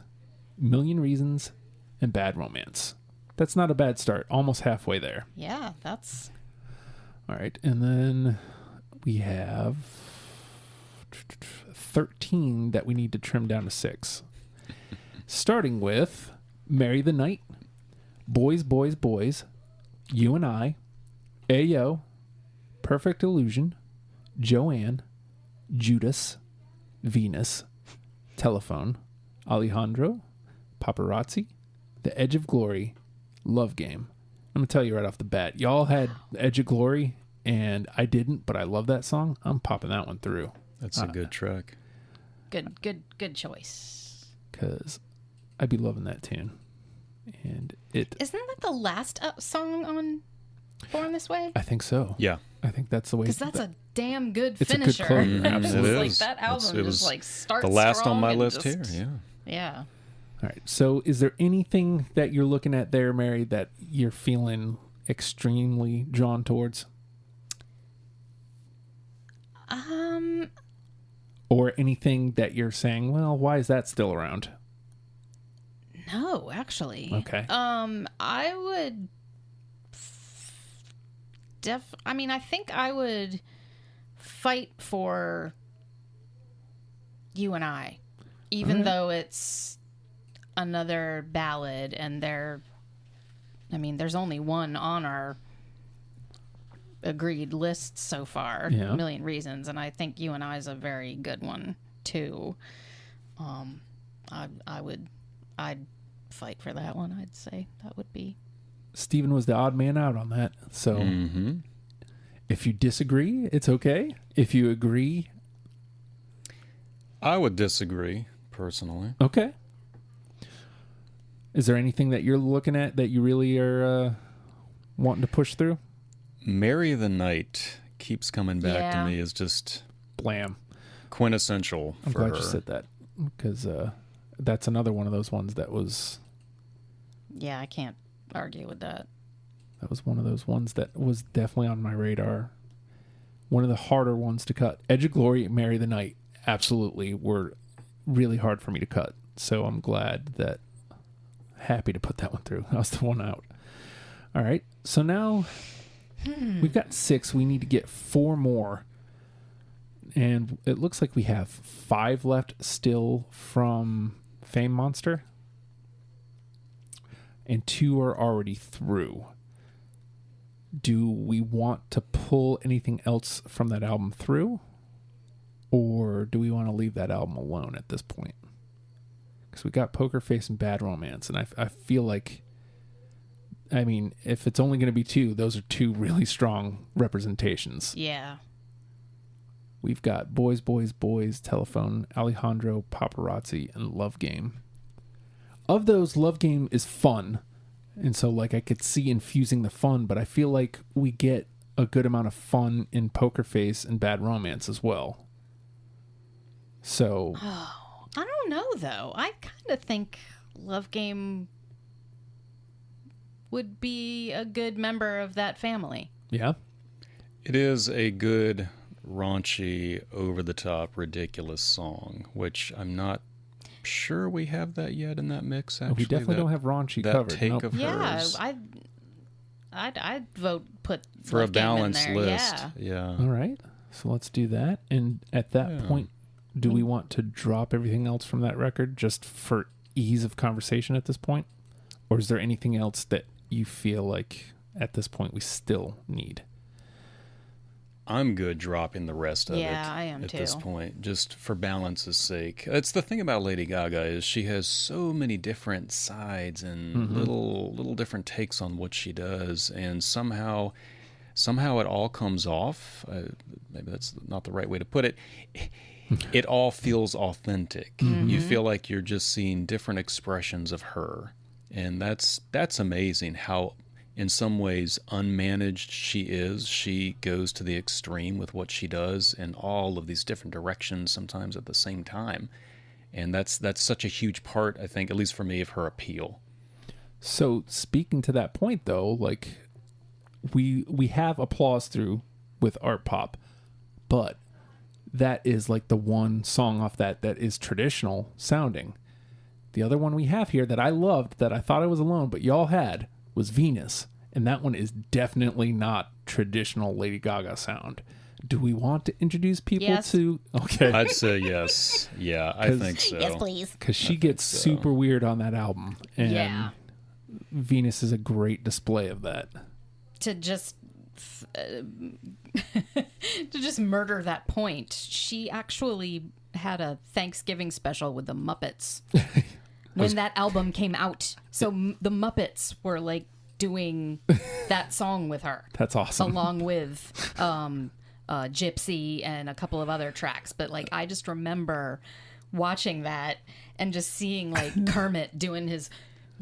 Million Reasons, and Bad Romance. That's not a bad start. Almost halfway there. Yeah, that's... All right. And then we have 13 that we need to trim down to 6. Starting with Marry the Night, Boys, Boys, Boys, You and I, Ayo, Perfect Illusion, Joanne, Judas, Venus, Telephone, Alejandro, Paparazzi, The Edge of Glory, Love Game. I'm going to tell you right off the bat, y'all had Edge of Glory, and I didn't, but I love that song. I'm popping that one through. That's a good track. Good choice. Because I'd be loving that tune. And it... Isn't that the last song on Born This Way? I think so. Yeah. I think that's the way... Because that's a damn good it's finisher. a good closer. Absolutely. It Like is. that album It just was like starts the last strong on my and list just- here. Yeah. Yeah. All right. So is there anything that you're looking at there, Meri, that you're feeling extremely drawn towards? Or anything that you're saying, well, why is that still around? No, actually. Okay. I would I think I would fight for You and I, even All right. though it's another ballad and there's only one on our agreed list so far, Yeah. A Million Reasons, and I think You and I is a very good one too. I'd fight for that one. I'd say that would be. Stephen was the odd man out on that. So if you disagree, it's okay. If you agree, I would disagree, personally. okay. Is there anything that you're looking at that you really are wanting to push through? Marry the Night keeps coming back to Yeah. me as just Blam. quintessential I'm for glad her. you said that. Because that's another one of those ones that was... Yeah, I can't argue with that. That was one of those ones that was definitely on my radar. One of the harder ones to cut. Edge of Glory, Marry the Night, absolutely were really hard for me to cut. So I'm glad that... Happy to put that one through. That was the one out. All right. So now we've got 6. We need to get 4 more. And it looks like we have 5 left still from Fame Monster. And 2 are already through. Do we want to pull anything else from that album through? Or do we want to leave that album alone at this point? Because we got Poker Face and Bad Romance. And I feel like, I mean, if it's only going to be 2, those are 2 really strong representations. Yeah. We've got Boys, Boys, Boys, Telephone, Alejandro, Paparazzi, and Love Game. Of those, Love Game is fun. And so, like, I could see infusing the fun, but I feel like we get a good amount of fun in Poker Face and Bad Romance as well. So... I don't know, though. I kind of think Love Game would be a good member of that family. Yeah? It is a good, raunchy, over-the-top, ridiculous song, which I'm not sure we have that yet in that mix, actually. We definitely don't have raunchy that covered. take Nope. of Yeah, hers. I'd vote put For a Love Game in balanced there. list. Yeah. Yeah. All right. So let's do that. And at that point, do we want to drop everything else from that record just for ease of conversation at this point? Or is there anything else that you feel like at this point we still need? I'm good dropping the rest of it. Yeah, I am at too. this point, just for balance's sake. It's the thing about Lady Gaga is she has so many different sides and little different takes on what she does, and somehow it all comes off. Maybe that's not the right way to put it. It all feels authentic. You feel like you're just seeing different expressions of her, and that's amazing how, in some ways, unmanaged she is. She goes to the extreme with what she does in all of these different directions, sometimes at the same time. And that's such a huge part, I think, at least for me, of her appeal. So speaking to that point, though, like we have applause through with art pop, but that is like the one song off that is traditional sounding. The other one we have here that I loved, that I thought I was alone, but y'all had, was Venus, and that one is definitely not traditional Lady Gaga sound. Do we want to introduce people to... Okay. I'd say yes. Yeah, I think so. Yes, please. Because she gets super weird on that album, and Venus is a great display of that. To just murder that point, she actually had a Thanksgiving special with the Muppets when that album came out. So the Muppets were like doing that song with her. That's awesome. Along with Gypsy and a couple of other tracks. But like, I just remember watching that and just seeing like Kermit doing his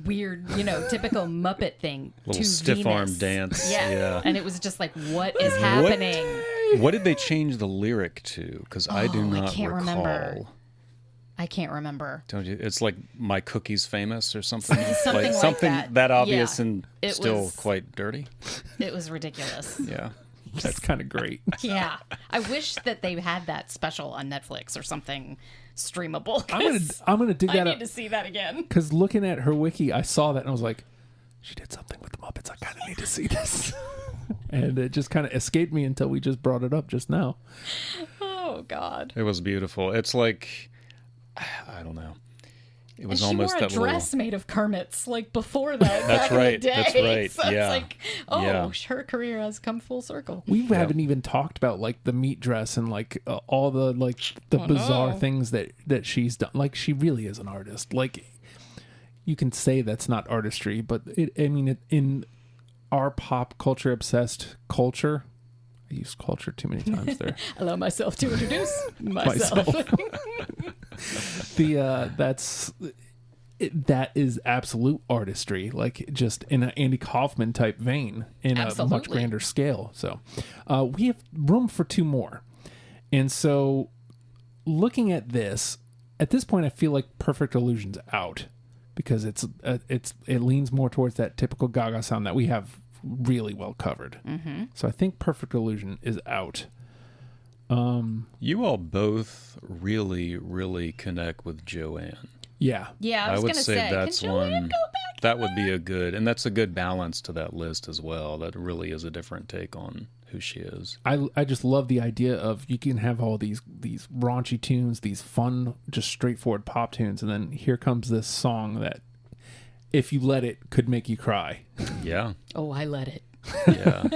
weird, typical Muppet thing. Little stiff arm dance. Yeah. And it was just like, what is happening? What did they change the lyric to? Because I do not recall. I can't remember. Don't you? It's like My Cookie's Famous or something. Something like that. That obvious and It still was- quite dirty. It was ridiculous. Yeah. That's kind of great. Yeah. I wish that they had that special on Netflix or something streamable. I'm gonna dig that I up. need to see that again. Because looking at her wiki, I saw that and I was like, she did something with the Muppets. I kind of need to see this. And it just kind of escaped me until we just brought it up just now. Oh, God. It was beautiful. It's like, I don't know. It was And almost she wore a that dress made of Kermit's like before that. That's back in right. the day. That's right. So Yeah. it's like, Yeah. her career has come full circle. We haven't even talked about like the meat dress and like all the like the bizarre things that she's done. Like she really is an artist. Like you can say that's not artistry, but in our pop culture obsessed culture, I used culture too many times there. Allow myself to introduce myself. That is absolute artistry, like just in an Andy Kaufman type vein, in a much grander scale. So we have room for two more. And so looking at this point, I feel like Perfect Illusion's out because it leans more towards that typical Gaga sound that we have really well covered. Mm-hmm. So I think Perfect Illusion is out. You all both really, really connect with Joanne. Yeah. Yeah, I was would going to say say, that's can Joanne one. go back to That would be and that's a good balance to that list as well. That really is a different take on who she is. I just love the idea of you can have all these raunchy tunes, these fun, just straightforward pop tunes, and then here comes this song that, if you let it, could make you cry. Yeah. Oh, I let it. Yeah.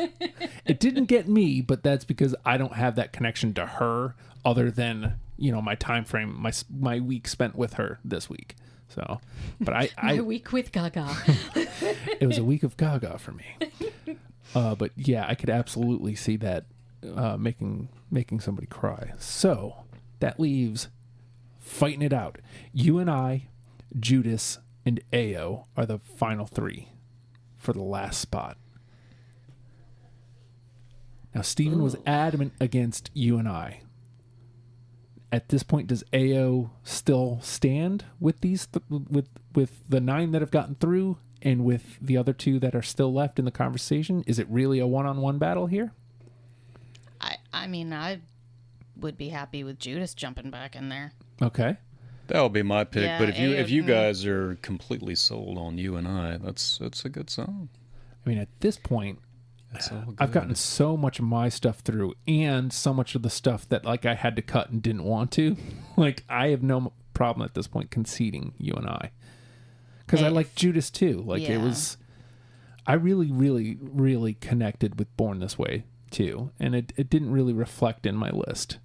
It didn't get me, but that's because I don't have that connection to her other than, my time frame, my week spent with her this week. So, but My week with Gaga. it was a week of Gaga for me. But yeah, I could absolutely see that making somebody cry. So that leaves fighting it out. You and I, Judas, and Ao are the final three for the last spot. Now, Steven was adamant against you and I. At this point, does Ao still stand with these with the 9 that have gotten through and with the other 2 that are still left in the conversation? Is it really a one-on-one battle here? I mean, I would be happy with Judas jumping back in there. Okay. That'll be my pick. Yeah, but if you guys are completely sold on You and I, that's a good song. I mean, at this point, It's all good. I've gotten so much of my stuff through and so much of the stuff that like I had to cut and didn't want to. Like I have no problem at this point conceding You and I. Because I like Judas too. Like it was, I really, really, really connected with Born This Way too, and it didn't really reflect in my list.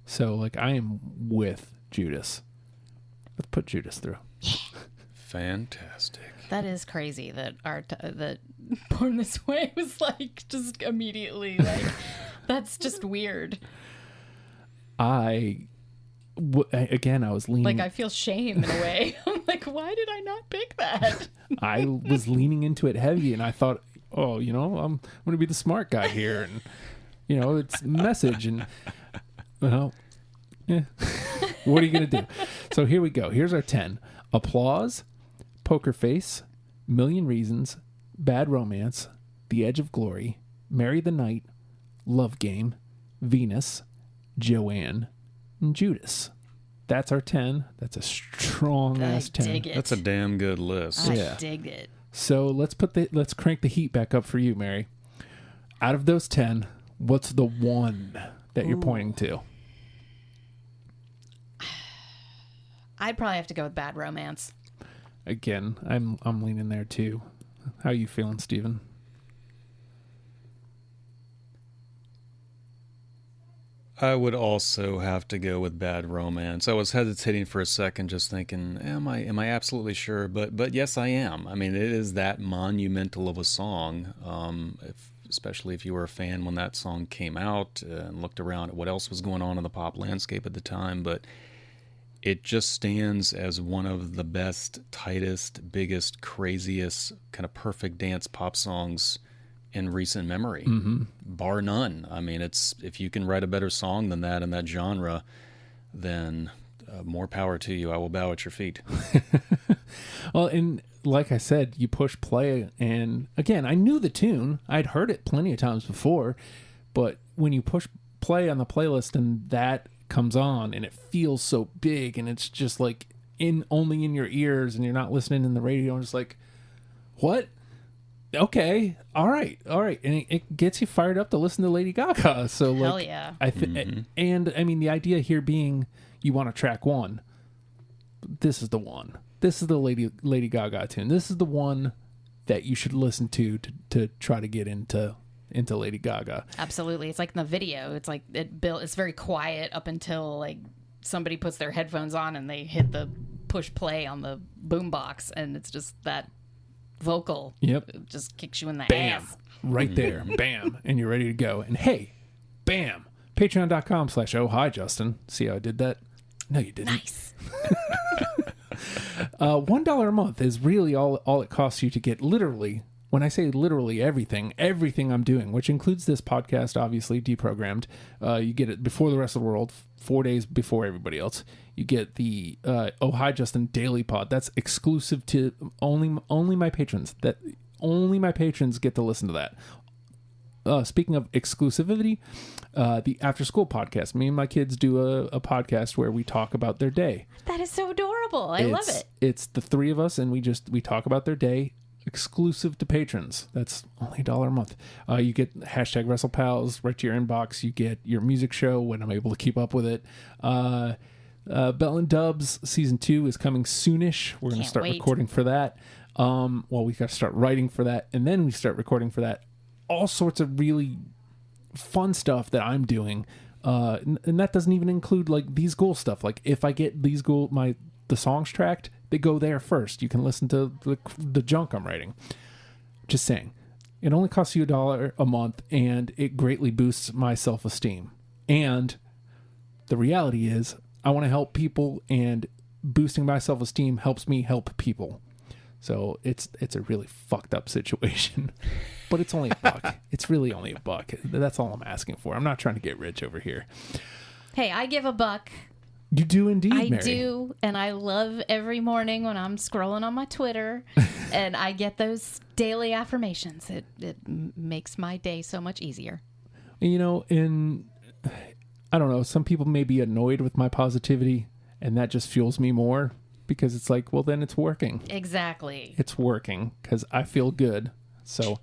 So like I am with Judas. Let's put Judas through. Fantastic. That is crazy that that Born This Way was like just immediately like that's just weird. Again, I was leaning. Like I feel shame in a way. I'm like, why did I not pick that? I was leaning into it heavy, and I thought, oh, I'm going to be the smart guy here, and it's message, and well, yeah. What are you going to do? So here we go. Here's our 10: Applause, Poker Face, Million Reasons, Bad Romance, The Edge of Glory, Marry the Night, Love Game, Venus, Joanne, and Judas. That's our 10. That's a strong ass 10. Dig it. That's a damn good list. I dig it. So let's crank the heat back up for you, Mary. Out of those 10, what's the one that you're pointing to? I'd probably have to go with Bad Romance. Again, I'm leaning there too. How you feeling, Steven? I would also have to go with Bad Romance. I was hesitating for a second, just thinking, am I absolutely sure? But yes, I am. I mean, it is that monumental of a song. Especially if you were a fan when that song came out and looked around at what else was going on in the pop landscape at the time. But it just stands as one of the best, tightest, biggest, craziest, kind of perfect dance pop songs in recent memory, bar none. I mean, if you can write a better song than that in that genre, then more power to you. I will bow at your feet. Well, and like I said, you push play, and again, I knew the tune. I'd heard it plenty of times before, but when you push play on the playlist and that comes on, and it feels so big, and it's just like only in your ears, and you're not listening in the radio, and just like, what? Okay, all right, and it gets you fired up to listen to Lady Gaga. So like, hell yeah. And I mean, the idea here being you want to track one. This is the one. This is the Lady Gaga tune. This is the one that you should listen to try to get into Lady Gaga. Absolutely, it's like in the video. It's like it's very quiet up until like somebody puts their headphones on and they hit the push play on the boombox, and it's just that vocal. Yep. It just kicks you in the Bam. ass. Right there. Bam. And you're ready to go. And hey, bam. Patreon.com/oh hi Justin. See how I did that? No, you didn't. Nice. $1 a month is really all it costs you to get literally, when I say literally everything I'm doing, which includes this podcast, obviously deprogrammed. You get it before the rest of the world, 4 days before everybody else. You get the Oh Hi Justin Daily Pod. That's exclusive to only my patrons. That only my patrons get to listen to that. Speaking of exclusivity, the After School podcast. Me and my kids do a podcast where we talk about their day. That is so adorable. I love it. It's the three of us, and we talk about their day. Exclusive to patrons. That's only $1 a month. You get hashtag WrestlePals right to your inbox. You get your music show when I'm able to keep up with it. Bell and Dubs season 2 is coming soonish. We're going to start recording for that. Well, we got to start writing for that, and then we start recording for that. All sorts of really fun stuff that I'm doing, and that doesn't even include like these goal stuff. Like if I get these the songs tracked, they go there first. You can listen to the junk I'm writing. Just saying, it only costs you $1 a month, and it greatly boosts my self-esteem. And the reality is, I want to help people, and boosting my self-esteem helps me help people. So it's a really fucked up situation, but it's only $1. It's really only $1. That's all I'm asking for. I'm not trying to get rich over here. Hey, I give $1. You do indeed, I Mary. do, and I love every morning when I'm scrolling on my Twitter and I get those daily affirmations. It makes my day so much easier. I don't know, some people may be annoyed with my positivity, and that just fuels me more. Because it's like, well, then it's working. Exactly. It's working because I feel good. So,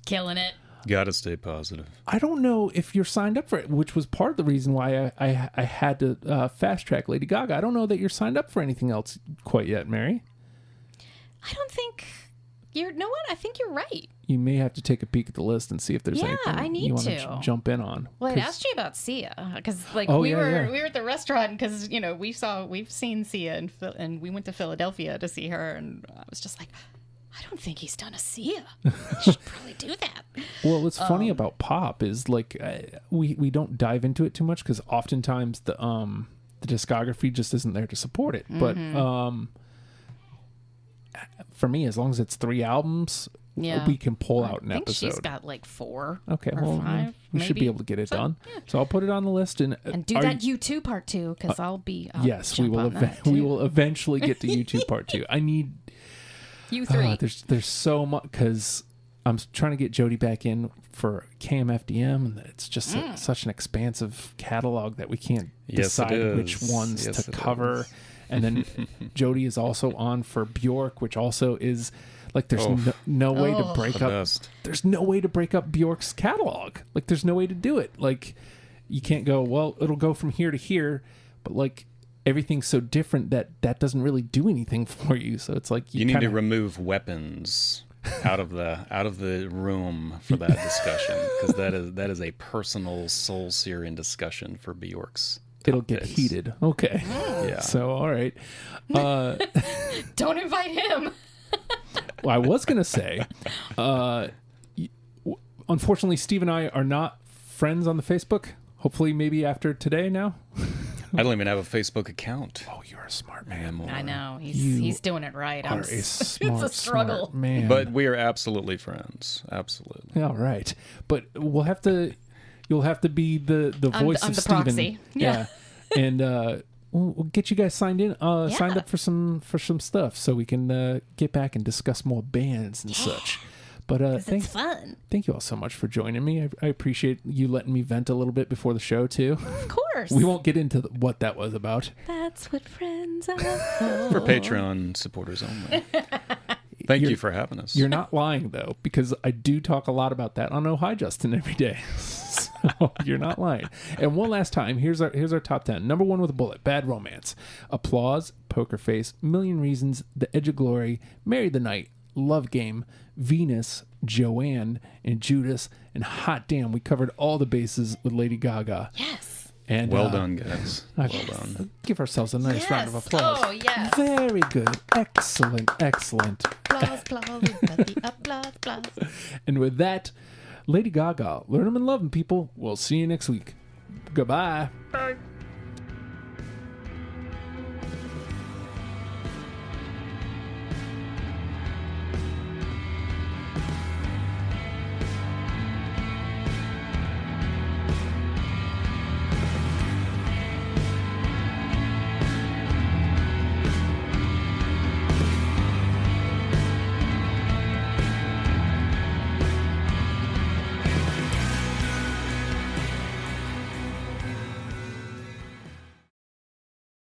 killing it. Gotta stay positive. I don't know if you're signed up for it, which was part of the reason why I had to fast track Lady Gaga. I don't know that you're signed up for anything else quite yet, Mary. I don't think You know what? I think you're right. You may have to take a peek at the list and see if there's Yeah, anything I need you want to. jump in on. Well, I asked you about Sia because, like, Oh, we yeah, were yeah. we were at the restaurant because we've seen Sia and we went to Philadelphia to see her, and I was just like, I don't think he's done a Sia. He should probably do that. Well, what's funny about pop is like we don't dive into it too much because oftentimes the discography just isn't there to support it. But for me, as long as it's 3 albums, Yeah. we can pull out an I think episode. she's got like 4 Okay, or well, 5. we should be maybe. able to get it So, done. yeah. So I'll put it on the list and And do that U2 part 2 because I'll yes, we jump will. on that, We too. will eventually get to YouTube part 2. I need. U3. There's so much because I'm trying to get Jody back in for KMFDM, and it's just such an expansive catalog that we can't Yes, it decide which is. ones Yes, to it cover. is. And then Jody is also on for Bjork, which also is like there's Oh. no way to break The up. best. There's no way to break up Bjork's catalog. Like there's no way to do it. Like you can't go, well, it'll go from here to here, but like everything's so different that doesn't really do anything for you. So it's like You need to kinda- remove weapons out of the room for that discussion because that is a personal soul searing discussion for Bjork's. it'll top get picks. heated. Okay. Yeah. So all right. Don't invite him. Well, I was gonna say, unfortunately, Steve and I are not friends on the Facebook. Hopefully, maybe after today now. I don't even have a Facebook account Oh, you're a smart man. anymore. I know You he's doing it right. Are a smart, it's a struggle. smart man. But we are absolutely friends. Absolutely. all right. But we'll have to. You'll have to be the voice I'm of the Steven. proxy. Yeah. And we'll get you guys signed in. Signed up for some stuff so we can get back and discuss more bands and such. But It's fun. thank you all so much for joining me. I appreciate you letting me vent a little bit before the show too. Of course. We won't get into what that was about. That's what friends are For Patreon supporters only. Thank you for having us. You're not lying though, because I do talk a lot about that on Oh Hi Justin every day. So you're not lying. And one last time, here's our top 10. Number 1 with a bullet, Bad Romance. Applause, Poker Face, Million Reasons, The Edge of Glory, Marry the Night, Love Game, Venus, Joanne, and Judas. And hot damn, we covered all the bases with Lady Gaga. Yes. And Well done, guys. Well done. Give ourselves a nice round of applause. Oh, yes. Very good. Excellent. Applause, applause, the applause. And with that, Lady Gaga, learn them and love them, people. We'll see you next week. Goodbye. Bye.